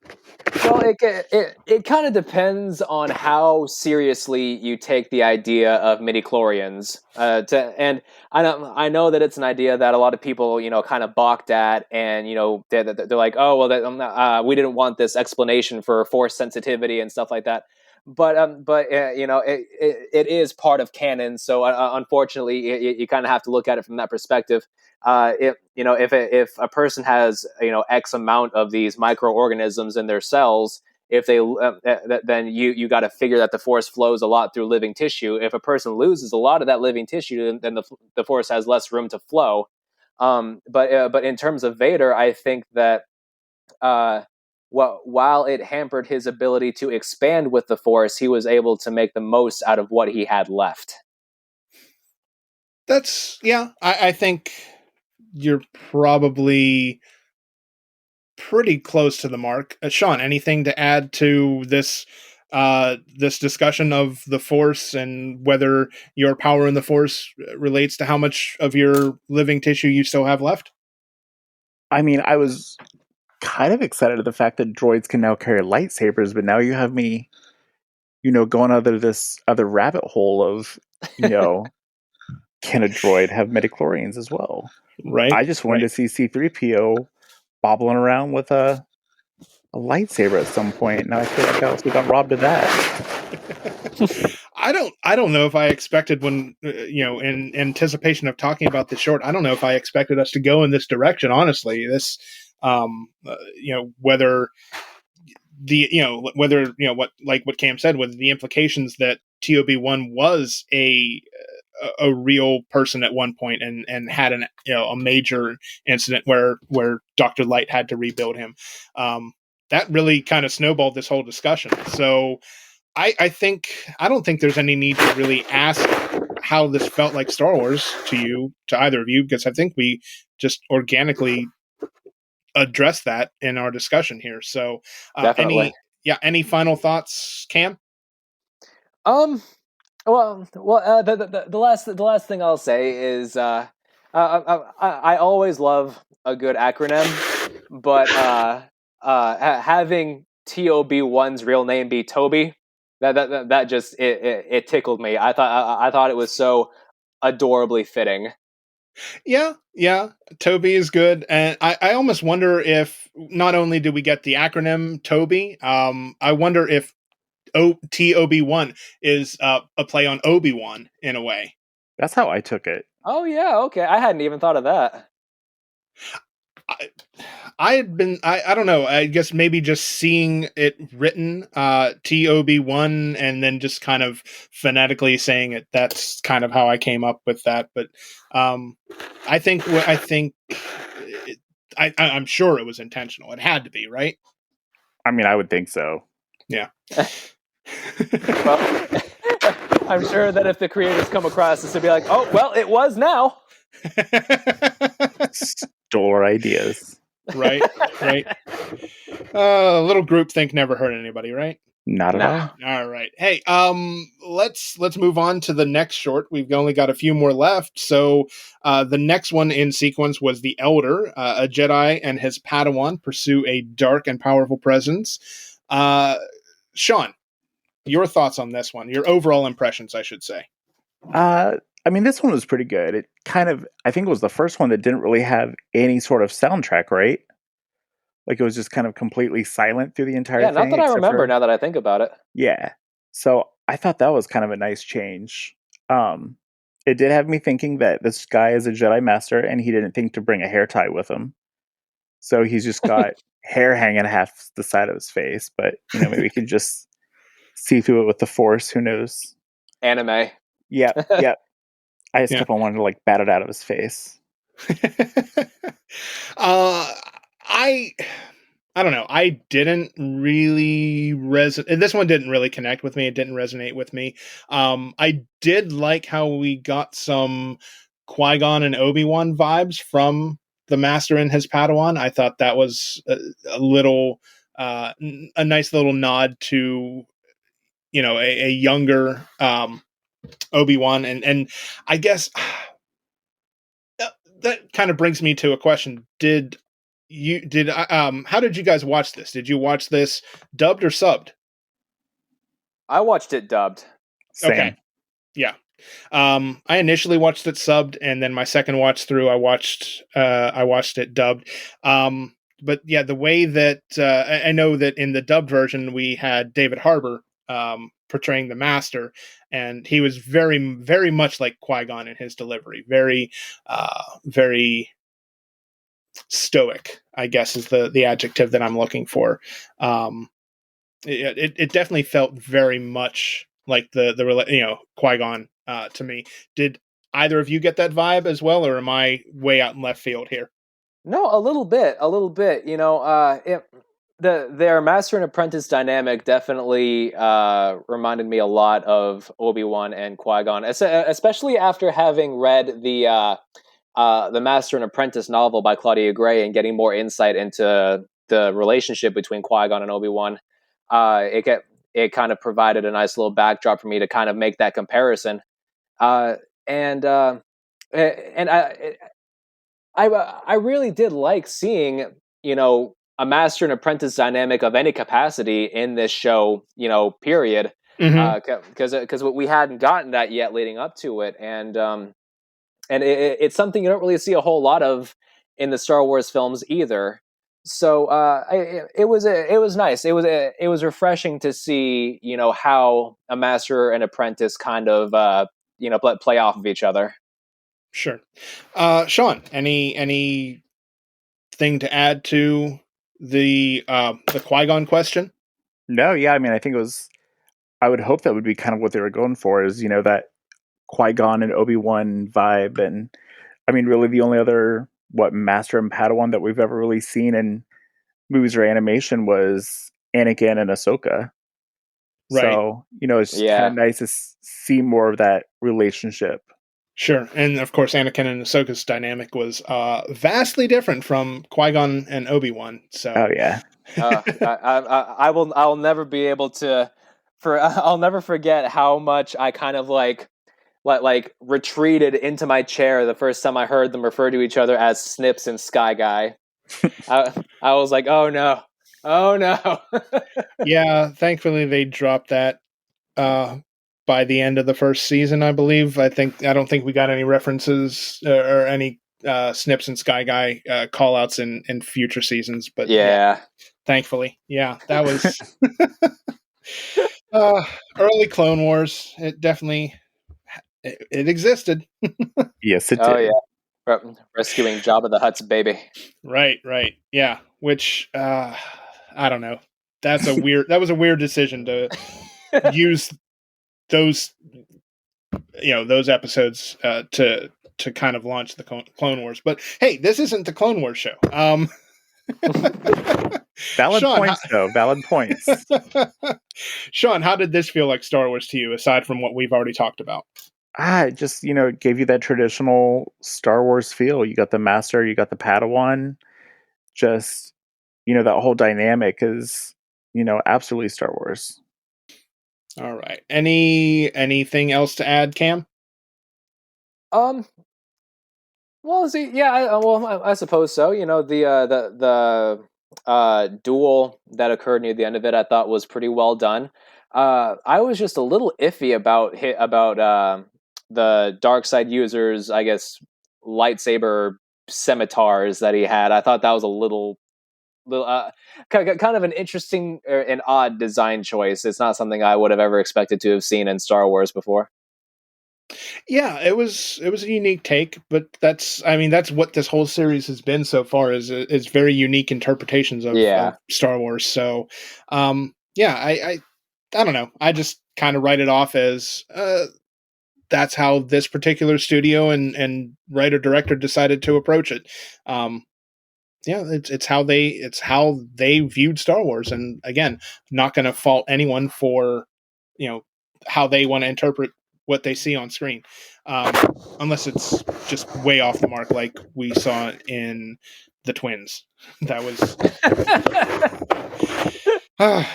Well, it kind of depends on how seriously you take the idea of midichlorians. And I know that it's an idea that a lot of people kind of balked at, and they're like, oh well, we didn't want this explanation for force sensitivity and stuff like that. But it is part of canon, so unfortunately, you kind of have to look at it from that perspective. If a person has X amount of these microorganisms in their cells, if they then you got to figure that the force flows a lot through living tissue. If a person loses a lot of that living tissue, then the force has less room to flow. But in terms of Vader, I think that while it hampered his ability to expand with the force, he was able to make the most out of what he had left. I think you're probably pretty close to the mark. Sean, anything to add to this discussion of the Force and whether your power in the Force relates to how much of your living tissue you still have left? I mean, I was kind of excited at the fact that droids can now carry lightsabers, but now you have me, going under this other rabbit hole of, you know, can a droid have midichlorians as well? Right, I just wanted right. to see C3PO bobbling around with a lightsaber at some point. Now I feel like I also got robbed of that. I don't know if I expected when in anticipation of talking about this short, I don't know if I expected us to go in this direction. Honestly, this whether what Cam said, whether the implications that TOB1 was a real person at one point and had a major incident where Dr. Light had to rebuild him. That really kind of snowballed this whole discussion. So I don't think there's any need to really ask how this felt like Star Wars to either of you, because I think we just organically addressed that in our discussion here. So Definitely. any final thoughts, Cam? Um. The last thing I'll say is I always love a good acronym, but having TOB1's real name be Toby, that just it tickled me. I thought it was so adorably fitting. Yeah, Toby is good, and I almost wonder if not only do we get the acronym Toby, I wonder if TOB1 is a play on Obi-Wan in a way. That's how I took it. Oh yeah, okay. I hadn't even thought of that. I don't know, I guess maybe just seeing it written TOB1 and then just kind of phonetically saying it, that's kind of how I came up with that. But I'm sure it was intentional. It had to be, right? I mean, I would think so. Yeah. Well, I'm sure that if the creators come across this, they'll be like, oh, well, it was now. Stole our ideas. Right. Little groupthink never hurt anybody, right? Not at all. All right. Hey, let's move on to the next short. We've only got a few more left. So, the next one in sequence was The Elder. A Jedi and his Padawan pursue a dark and powerful presence. Sean, your thoughts on this one? Your overall impressions, I should say. I mean, this one was pretty good. It kind of, I think it was the first one that didn't really have any sort of soundtrack, right? Like it was just kind of completely silent through the entire thing. Yeah, not that I remember now that I think about it. Yeah. So I thought that was kind of a nice change. It did have me thinking that this guy is a Jedi Master and he didn't think to bring a hair tie with him. So he's just got hair hanging half the side of his face. But, maybe we could just see through it with the Force. Who knows? Anime. Yep. I just kept on wanting to bat it out of his face. I don't know. I didn't really resonate. This one didn't really connect with me. It didn't resonate with me. I did like how we got some Qui-Gon and Obi-Wan vibes from the Master and his Padawan. I thought that was a nice little nod to, a younger Obi-Wan, and I guess that kind of brings me to a question. How did you guys watch this? Did you watch this dubbed or subbed? I watched it dubbed. Same. Okay. Yeah. I initially watched it subbed, and then my second watch through, I watched it dubbed. But yeah, the way that I know that in the dubbed version, we had David Harbour portraying the Master, and he was very, very much like Qui-Gon in his delivery. Very, very stoic, I guess, is the adjective that I'm looking for. It definitely felt very much like the Qui-Gon to me. Did either of you get that vibe as well, or am I way out in left field here? No, a little bit. Their master and apprentice dynamic definitely reminded me a lot of Obi-Wan and Qui-Gon, especially after having read the Master and Apprentice novel by Claudia Gray and getting more insight into the relationship between Qui-Gon and Obi-Wan. It kind of provided a nice little backdrop for me to kind of make that comparison. And I really did like seeing, a master and apprentice dynamic of any capacity in this show, period. Because we hadn't gotten that yet leading up to it. And it's something you don't really see a whole lot of in the Star Wars films either. So it was nice. It was refreshing to see, how a master and apprentice kind of play off of each other. Sure. Sean, any thing to add to the Qui-Gon question? No, yeah, I mean, I think I would hope that would be kind of what they were going for, is, that Qui-Gon and Obi-Wan vibe. And I mean, really the only other Master and Padawan that we've ever really seen in movies or animation was Anakin and Ahsoka. Right. So, it's just kind of nice to see more of that relationship. Sure. And of course, Anakin and Ahsoka's dynamic was vastly different from Qui-Gon and Obi-Wan. So, oh yeah. I'll never be able to, I'll never forget how much I kind of like retreated into my chair the first time I heard them refer to each other as Snips and Sky Guy. I was like, oh no. Yeah, thankfully they dropped that by the end of the first season, I believe. I don't think we got any references or any Snips and Sky Guy call outs in future seasons, but yeah, thankfully. Yeah, that was Early Clone Wars. It definitely it existed. Yes, it Oh did. yeah, rescuing Jabba the Hutt's baby. Right. Yeah. Which I don't know. That was a weird decision to use those those episodes to kind of launch the Clone Wars. But hey, this isn't the Clone Wars show. Valid Sean, points, though. Valid points. Sean, how did this feel like Star Wars to you, aside from what we've already talked about? It just, gave you that traditional Star Wars feel. You got the Master, you got the Padawan. Just, that whole dynamic is, absolutely Star Wars. All right. Anything else to add, Cam? Um. Well, see, yeah. I suppose so. The duel that occurred near the end of it, I thought was pretty well done. I was just a little iffy about the dark side users. I guess lightsaber scimitars that he had. I thought that was a little kind of an interesting and odd design choice. It's not something I would have ever expected to have seen in Star Wars before. Yeah, it was a unique take, but that's what this whole series has been so far is very unique interpretations of Star Wars. So, yeah, I don't know. I just kind of write it off as that's how this particular studio and writer director decided to approach it. Yeah, it's how they viewed Star Wars, and again, not going to fault anyone for how they want to interpret what they see on screen, unless it's just way off the mark, like we saw in the Twins. That was God.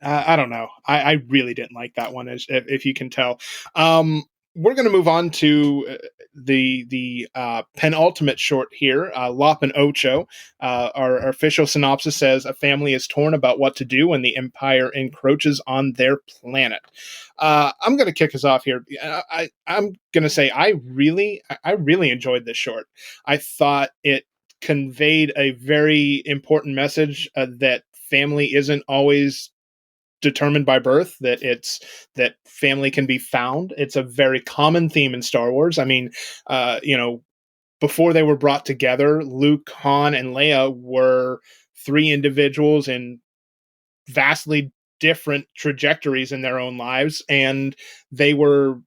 I don't know. I really didn't like that one, as if you can tell. We're going to move on to the penultimate short here, Lop and Ocho. Our official synopsis says a family is torn about what to do when the Empire encroaches on their planet. I'm going to kick us off here. I'm going to say I really enjoyed this short. I thought it conveyed a very important message that family isn't always determined by birth, that family can be found. It's a very common theme in Star Wars. I mean, before they were brought together, Luke, Han, and Leia were three individuals in vastly different trajectories in their own lives, and they were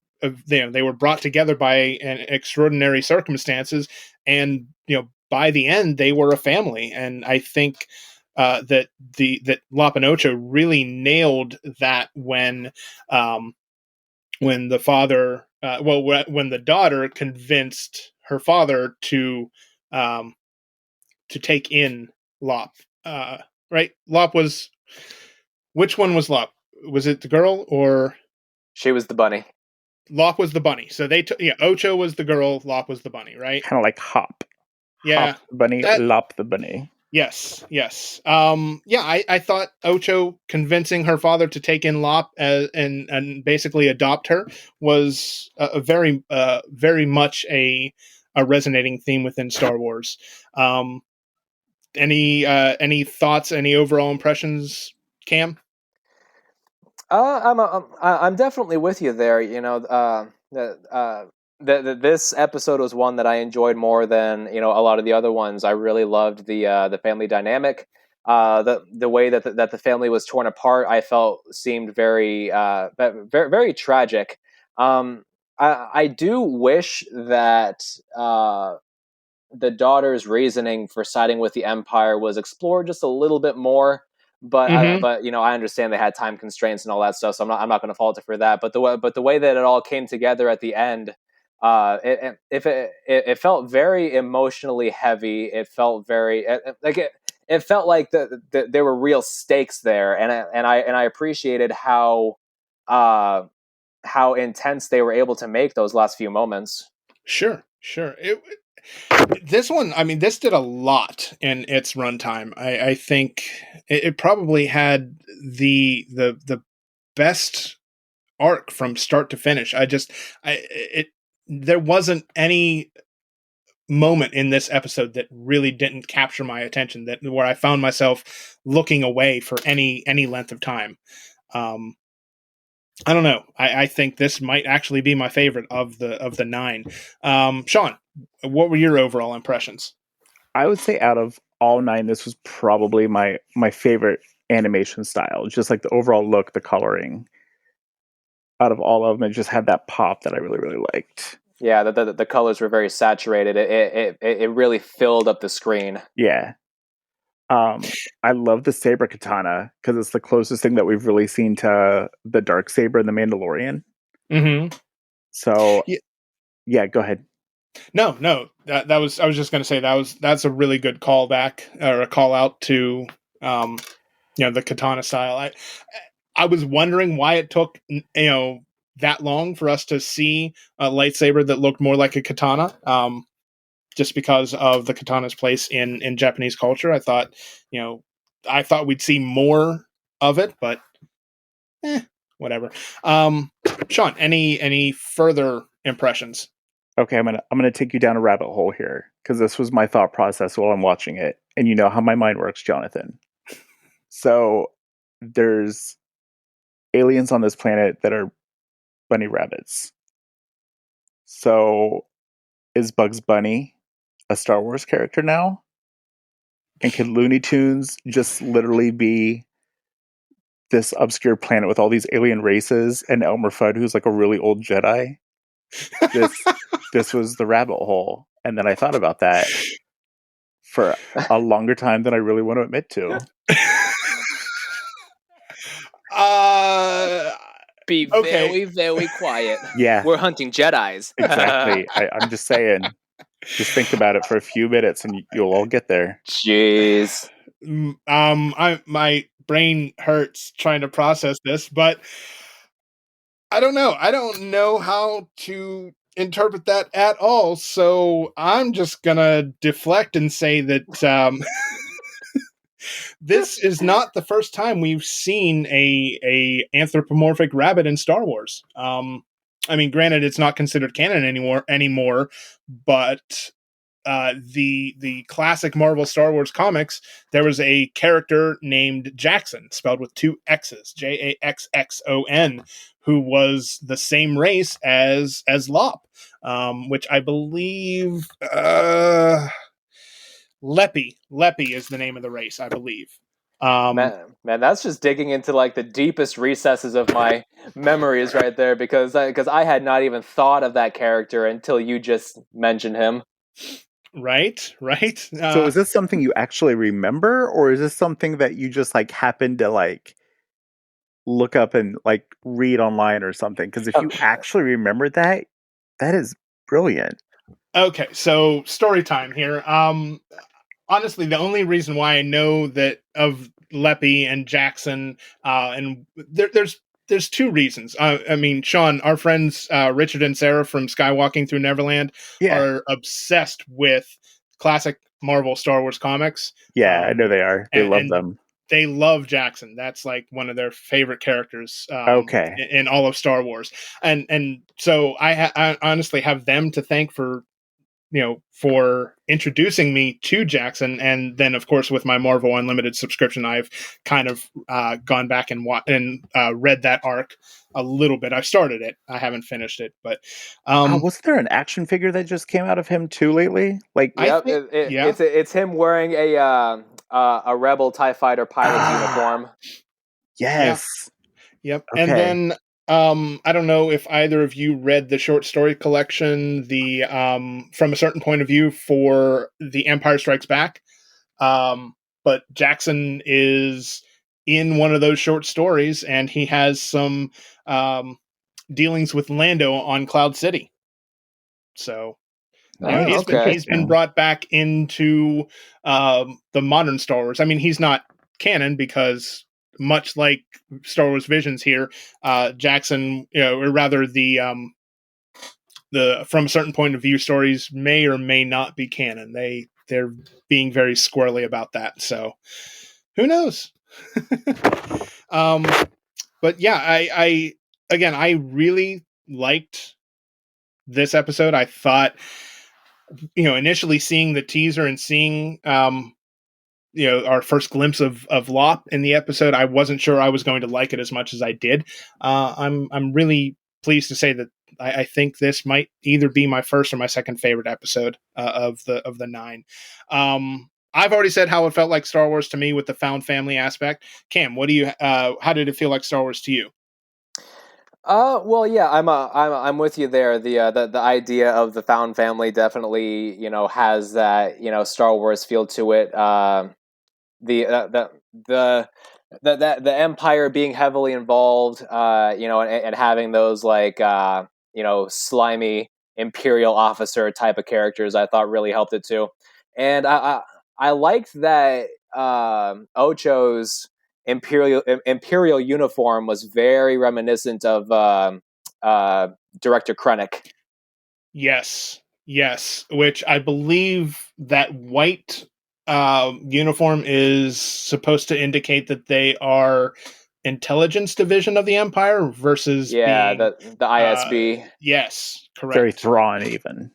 they were brought together by an extraordinary circumstances, and by the end they were a family. And I think that Lop and Ocho really nailed that when the father when the daughter convinced her father to take in Lop. Right? Lop was Which one was Lop? Was it the girl or She was the bunny. Lop was the bunny? So they took Ocho was the girl, Lop was the bunny, right? Kind of like Hop. Yeah. Hop the bunny, That Lop the bunny. Yes. Yeah, I thought Ocho convincing her father to take in Lop and basically adopt her was a very much a resonating theme within Star Wars. Any thoughts? Any overall impressions, Cam? I'm definitely with you there. This episode was one that I enjoyed more than a lot of the other ones. I really loved the family dynamic. The way that the family was torn apart, I felt seemed very very tragic. I do wish that the daughter's reasoning for siding with the Empire was explored just a little bit more. But Mm-hmm. I understand they had time constraints and all that stuff, so I'm not going to fault it for that. But the way that it all came together at the end, it felt very emotionally heavy. It felt very it felt like there were real stakes there, and I appreciated how intense they were able to make those last few moments. Sure. This one, I mean, this did a lot in its runtime. I think it probably had the best arc from start to finish. There wasn't any moment in this episode that really didn't capture my attention, that where I found myself looking away for any length of time. I don't know. I think this might actually be my favorite of the 9. Sean, what were your overall impressions? I would say out of all 9, this was probably my favorite animation style. Just like the overall look, the coloring. Out of all of them, it just had that pop that I really, really liked. Yeah, the colors were very saturated. It really filled up the screen. Yeah. I love the saber katana because it's the closest thing that we've really seen to the dark saber in the Mandalorian. Mm-hmm. So, Yeah. Yeah, go ahead. No, that was, I was just going to say that's a really good callback or a call out to the katana style. I was wondering why it took that long for us to see a lightsaber that looked more like a katana. Just because of the katana's place in Japanese culture, I thought we'd see more of it, but whatever. Sean, any further impressions? Okay, I'm gonna take you down a rabbit hole here because this was my thought process while I'm watching it, and you know how my mind works, Jonathan. So there's aliens on this planet that are bunny rabbits. So is Bugs Bunny a Star Wars character now? And could Looney Tunes just literally be this obscure planet with all these alien races and Elmer Fudd, who's like a really old Jedi? This was the rabbit hole. And then I thought about that for a longer time than I really want to admit to. Be Okay. very, very quiet. Yeah. We're hunting Jedis. Exactly. I'm just saying. Just think about it for a few minutes and you'll all get there. Jeez. My brain hurts trying to process this, but I don't know. I don't know how to interpret that at all. So I'm just gonna deflect and say that this is not the first time we've seen a anthropomorphic rabbit in Star Wars. I mean, granted, it's not considered canon anymore, but the classic Marvel Star Wars comics, there was a character named Jackson, spelled with 2 X's, Jaxxon, who was the same race as Lop, which I believe Leppy is the name of the race, I believe. Man, that's just digging into like the deepest recesses of my memories right there because I had not even thought of that character until you just mentioned him. Right. So is this something you actually remember, or is this something that you just like happened to like look up and like read online or something? Because if you actually remember that, that is brilliant. Okay, so story time here. Honestly, the only reason why I know that of Leppy and Jackson, and there's 2 reasons. I mean, Sean, our friends Richard and Sarah from Skywalking Through Neverland Yeah. are obsessed with classic Marvel Star Wars comics. Yeah, I know they are. They love and them. They love Jackson. That's like one of their favorite characters Okay. in all of Star Wars. And so I honestly have them to thank for introducing me to Jackson. And then, of course, with my Marvel Unlimited subscription, I've kind of gone back and read that arc a little bit. I've started it. I haven't finished it, but wasn't there an action figure that just came out of him too lately? Like, Yep, it's him wearing a Rebel TIE Fighter pilot's uniform. Yes. Yep. Okay. And then I don't know if either of you read the short story collection, the From a Certain Point of View for The Empire Strikes Back. But Jackson is in one of those short stories, and he has some dealings with Lando on Cloud City. So he's been brought back into the modern Star Wars. I mean, he's not canon because, much like Star Wars Visions here, Jackson, or rather the From a Certain Point of View stories may or may not be canon. They're being very squirrely about that. So who knows? But yeah, I really liked this episode. I thought, initially seeing the teaser and seeing our first glimpse of Lop in the episode, I wasn't sure I was going to like it as much as I did. I'm really pleased to say that I think this might either be my first or my second favorite episode of the 9. I've already said how it felt like Star Wars to me with the found family aspect. Cam, what do you? How did it feel like Star Wars to you? Well, yeah, I'm with you there. The idea of the found family definitely, has that, Star Wars feel to it. The the Empire being heavily involved, and having those like, slimy Imperial officer type of characters, I thought really helped it too. And I liked that Ocho's Imperial uniform was very reminiscent of Director Krennic. Yes, which I believe that white uniform is supposed to indicate that they are intelligence division of the Empire versus Yeah, being the ISB. yes, Very correct. Thrawn even.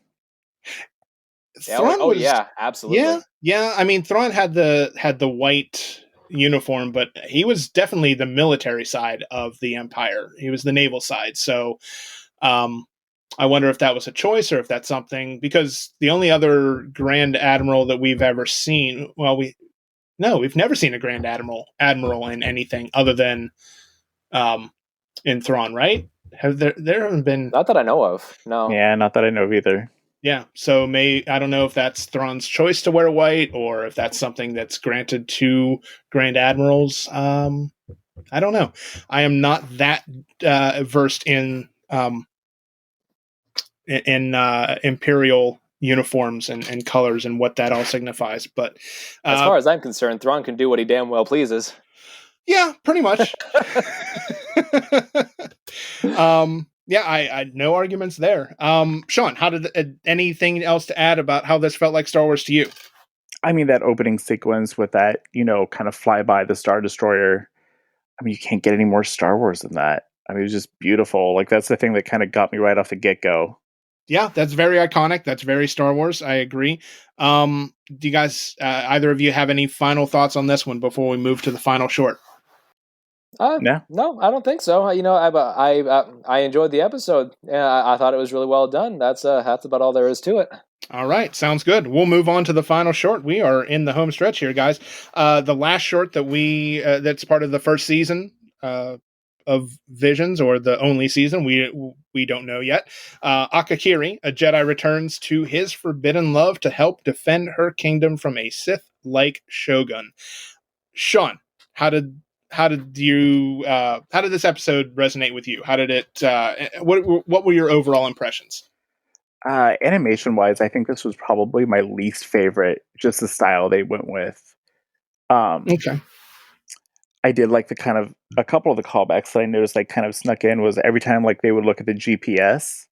Thrawn was yeah, absolutely. yeah. I mean, Thrawn had the white uniform, but he was definitely the military side of the Empire. He was the naval side. So, I wonder if that was a choice or if that's something, because the only other Grand Admiral that we've ever seen, we've never seen a Grand Admiral in anything other than in Thrawn, right? Have there haven't been? Not that I know of. No. Yeah, not that I know of either. Yeah, so I don't know if that's Thrawn's choice to wear white or if that's something that's granted to Grand Admirals. I don't know. I am not that versed in Imperial uniforms and colors and what that all signifies. But as far as I'm concerned, Thrawn can do what he damn well pleases. Yeah, pretty much. Yeah, I no arguments there. Sean, how did anything else to add about how this felt like Star Wars to you? I mean, that opening sequence with that, kind of fly by the Star Destroyer. I mean, you can't get any more Star Wars than that. I mean, it was just beautiful. Like, that's the thing that kind of got me right off the get-go. Yeah, that's very iconic. That's very Star Wars. I agree. Do you guys, either of you, have any final thoughts on this one before we move to the final short? No, I don't think so. I enjoyed the episode. I thought it was really well done. That's about all there is to it. All right, sounds good. We'll move on to the final short. We are in the home stretch here, guys. The last short that that's part of the first season of Visions, or the only season, we don't know yet. Akakiri, a Jedi, returns to his forbidden love to help defend her kingdom from a Sith-like shogun. Sean, how did this episode resonate with you? How did it? What were your overall impressions? Animation wise, I think this was probably my least favorite. Just the style they went with. Okay. I did like a couple of the callbacks that I noticed like kind of snuck in was every time like they would look at the GPS,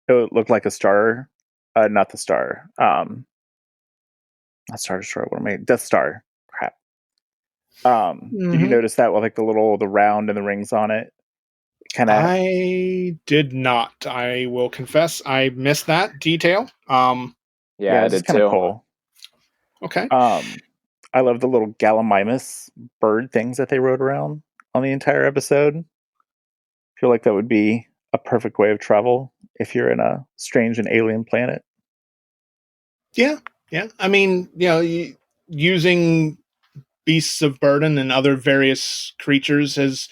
it would look like a star, not the star, not Star Destroyer. What am I? Death Star. Crap. Did you notice that with like the round and the rings on it? I did not. I will confess, I missed that detail. Yeah, I did too. Cool. Okay. I love the little Gallimimus bird things that they rode around on the entire episode. I feel like that would be a perfect way of travel if you're in a strange and alien planet. Yeah. I mean, using beasts of burden and other various creatures is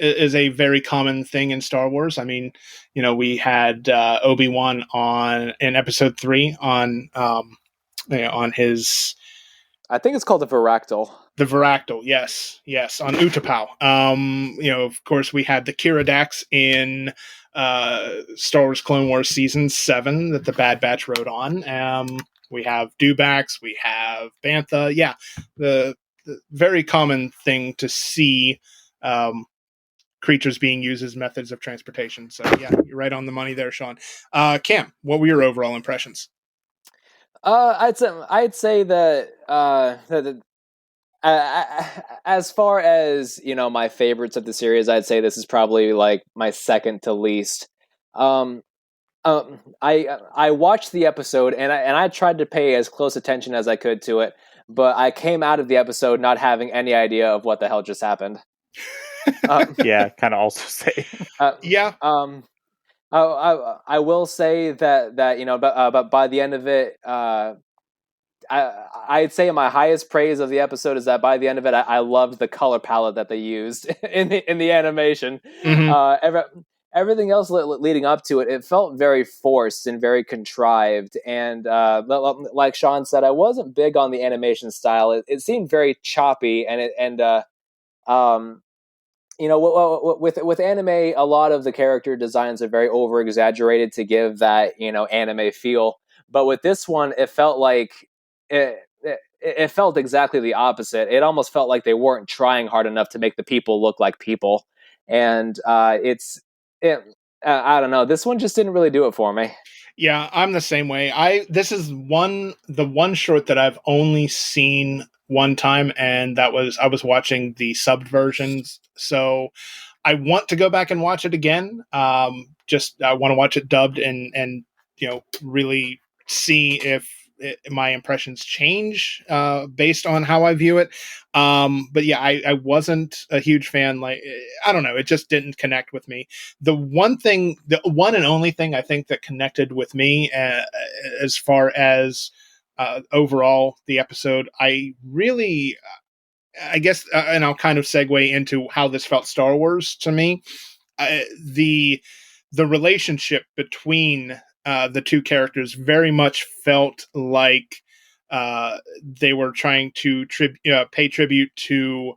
a very common thing in Star Wars. I mean, we had Obi-Wan in episode 3 on his. I think it's called the Varactyl. The Varactyl, yes, on Utapau. Of course, we had the Kiradax in Star Wars Clone Wars Season 7 that the Bad Batch rode on. We have Dewbacks, we have Bantha. Yeah, the very common thing to see creatures being used as methods of transportation. So, yeah, you're right on the money there, Sean. Cam, what were your overall impressions? I'd say that as far as my favorites of the series, I'd say this is probably like my second to least. I watched the episode and I tried to pay as close attention as I could to it, but I came out of the episode not having any idea of what the hell just happened. Yeah, kind of also say. Yeah. I will say that but by the end of it, I'd say my highest praise of the episode is that by the end of it, I loved the color palette that they used in the animation. Everything else leading up to it, it felt very forced and very contrived. And like Sean said, I wasn't big on the animation style. It seemed very choppy, with anime, a lot of the character designs are very over exaggerated to give that anime feel. But with this one, it felt like it felt exactly the opposite. It almost felt like they weren't trying hard enough to make the people look like people, and I don't know. This one just didn't really do it for me. Yeah, I'm the same way. This is the one short that I've only seen one time, and I was watching the subbed versions. So I want to go back and watch it again. Just I want to watch it dubbed and really see if my impressions change based on how I view it. But yeah, I wasn't a huge fan. Like, I don't know, it just didn't connect with me. The one and only thing I think that connected with me as far as overall the episode, I guess, and I'll kind of segue into how this felt Star Wars to me. The relationship between the two characters very much felt like they were trying to pay tribute to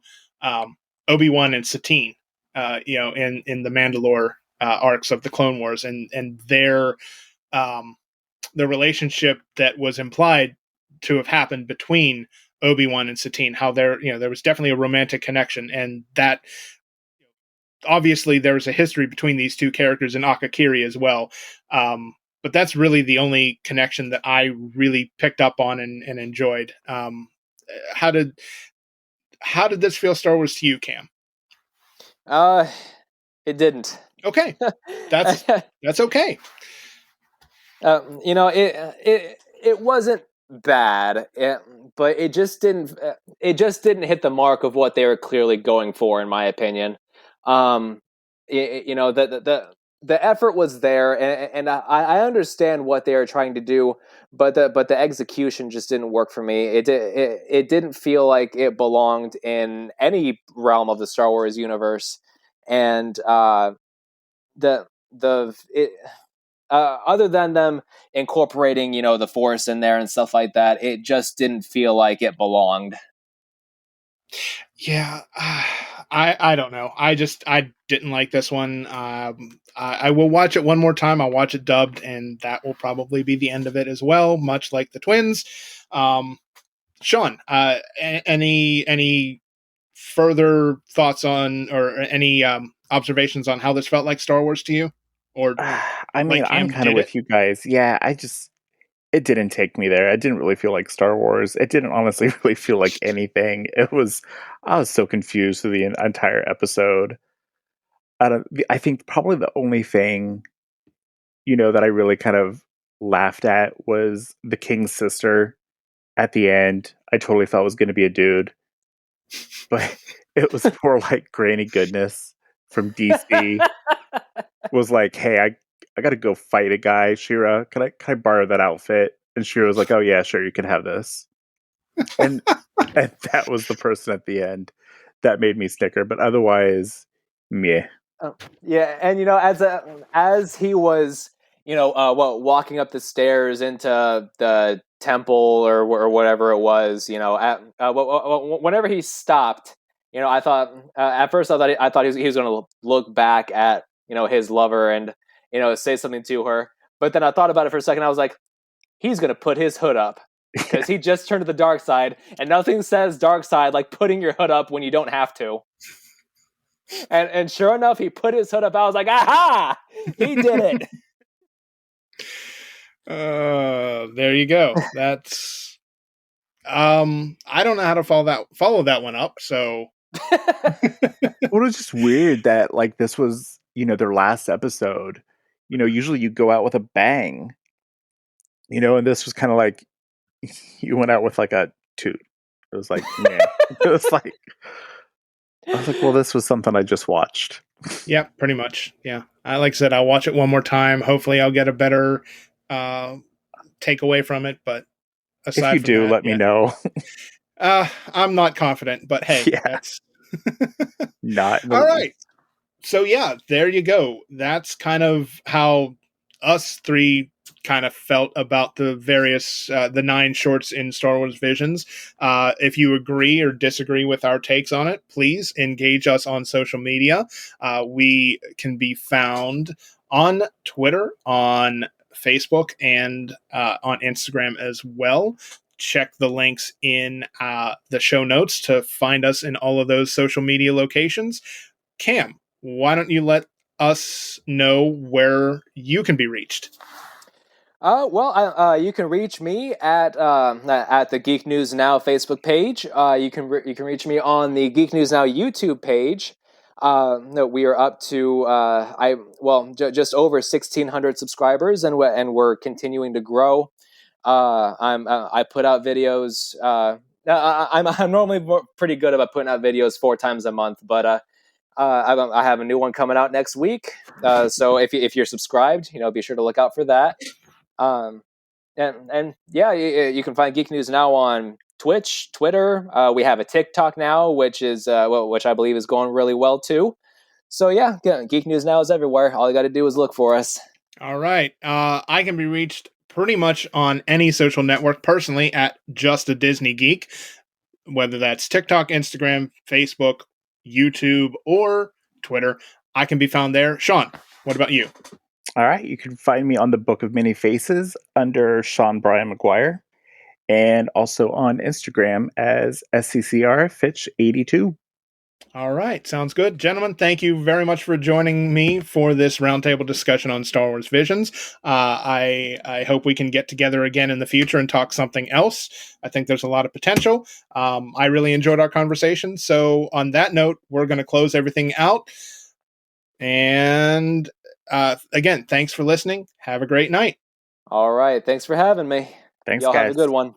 Obi-Wan and Satine, in the Mandalore arcs of the Clone Wars, and the relationship that was implied to have happened between Obi-Wan and Satine, how there was definitely a romantic connection, and that obviously there's a history between these two characters in Akakiri as well. But that's really the only connection that I really picked up on and enjoyed. How did this feel Star Wars to you, Cam? It didn't. Okay, that's okay. It wasn't bad, but it just didn't hit the mark of what they were clearly going for, in my opinion. The effort was there, and I understand what they are trying to do, but the execution just didn't work for me. It didn't feel like it belonged in any realm of the Star Wars universe, and the it. Other than them incorporating, the Force in there and stuff like that, it just didn't feel like it belonged. Yeah, I don't know. I didn't like this one. I will watch it one more time. I'll watch it dubbed, and that will probably be the end of it as well, much like the twins. Sean, any further thoughts on, or any observations on how this felt like Star Wars to you? Or I mean, like I'm Cam kind of did with it? you guys. Yeah, it didn't take me there. It didn't really feel like Star Wars. It didn't honestly really feel like anything. I was so confused through the entire episode. I think probably the only thing, that I really kind of laughed at was the king's sister at the end. I totally thought was going to be a dude, but it was poor like Granny Goodness from DC was like, "Hey, I got to go fight a guy. Shira, can I borrow that outfit?" And Shira was like, "Oh yeah, sure, you can have this." And and that was the person at the end that made me snicker. But otherwise, meh. Oh, yeah, and as he was, walking up the stairs into the temple or whatever it was, whenever he stopped, I thought at first I thought he was going to look back at his lover and say something to her, but then I thought about it for a second. I was like, he's going to put his hood up because he just turned to the dark side, and nothing says dark side like putting your hood up when you don't have to. And sure enough, he put his hood up. I was like, aha! He did it. There you go. That's I don't know how to follow that one up. So Well, it's just weird that like this was their last episode. Usually you go out with a bang. And this was kind of like you went out with like a It was like, man. It was like, I was like, well, this was something I just watched. Yeah, pretty much. Yeah. Like I said, I'll watch it one more time. Hopefully I'll get a better takeaway from it. But aside If you from do, that, let me know. I'm not confident, but hey, Yeah. that's Not. all right. So yeah, there you go. That's kind of how us three kind of felt about the various the 9 shorts in Star Wars Visions. If you agree or disagree with our takes on it, please engage us on social media. We can be found on Twitter, on Facebook, and on Instagram as well. Check the links in the show notes to find us in all of those social media locations. Cam, why don't you let us know where you can be reached? You can reach me at the Geek News Now Facebook page. You can reach me on the Geek News Now YouTube page. No, we are up to just over 1,600 subscribers, and we're continuing to grow. I put out videos. I'm normally pretty good about putting out videos 4 times a month, but I have a new one coming out next week. So if you're subscribed, be sure to look out for that. And yeah, you can find Geek News Now on Twitch, Twitter. We have a TikTok now, which I believe is going really well too. So yeah, Geek News Now is everywhere. All you got to do is look for us. All right. I can be reached pretty much on any social network personally at Just a Disney Geek, whether that's TikTok, Instagram, Facebook, YouTube, or Twitter. I can be found there. Sean, what about you? All right. You can find me on the Book of Many Faces under Sean Brian McGuire, and also on Instagram as SCCRFitch82. All right, sounds good. Gentlemen, thank you very much for joining me for this roundtable discussion on Star Wars Visions. I hope we can get together again in the future and talk something else. I think there's a lot of potential. I really enjoyed our conversation. So on that note, we're going to close everything out. And again, thanks for listening. Have a great night. All right, thanks for having me. Thanks, Y'all guys. have a good one.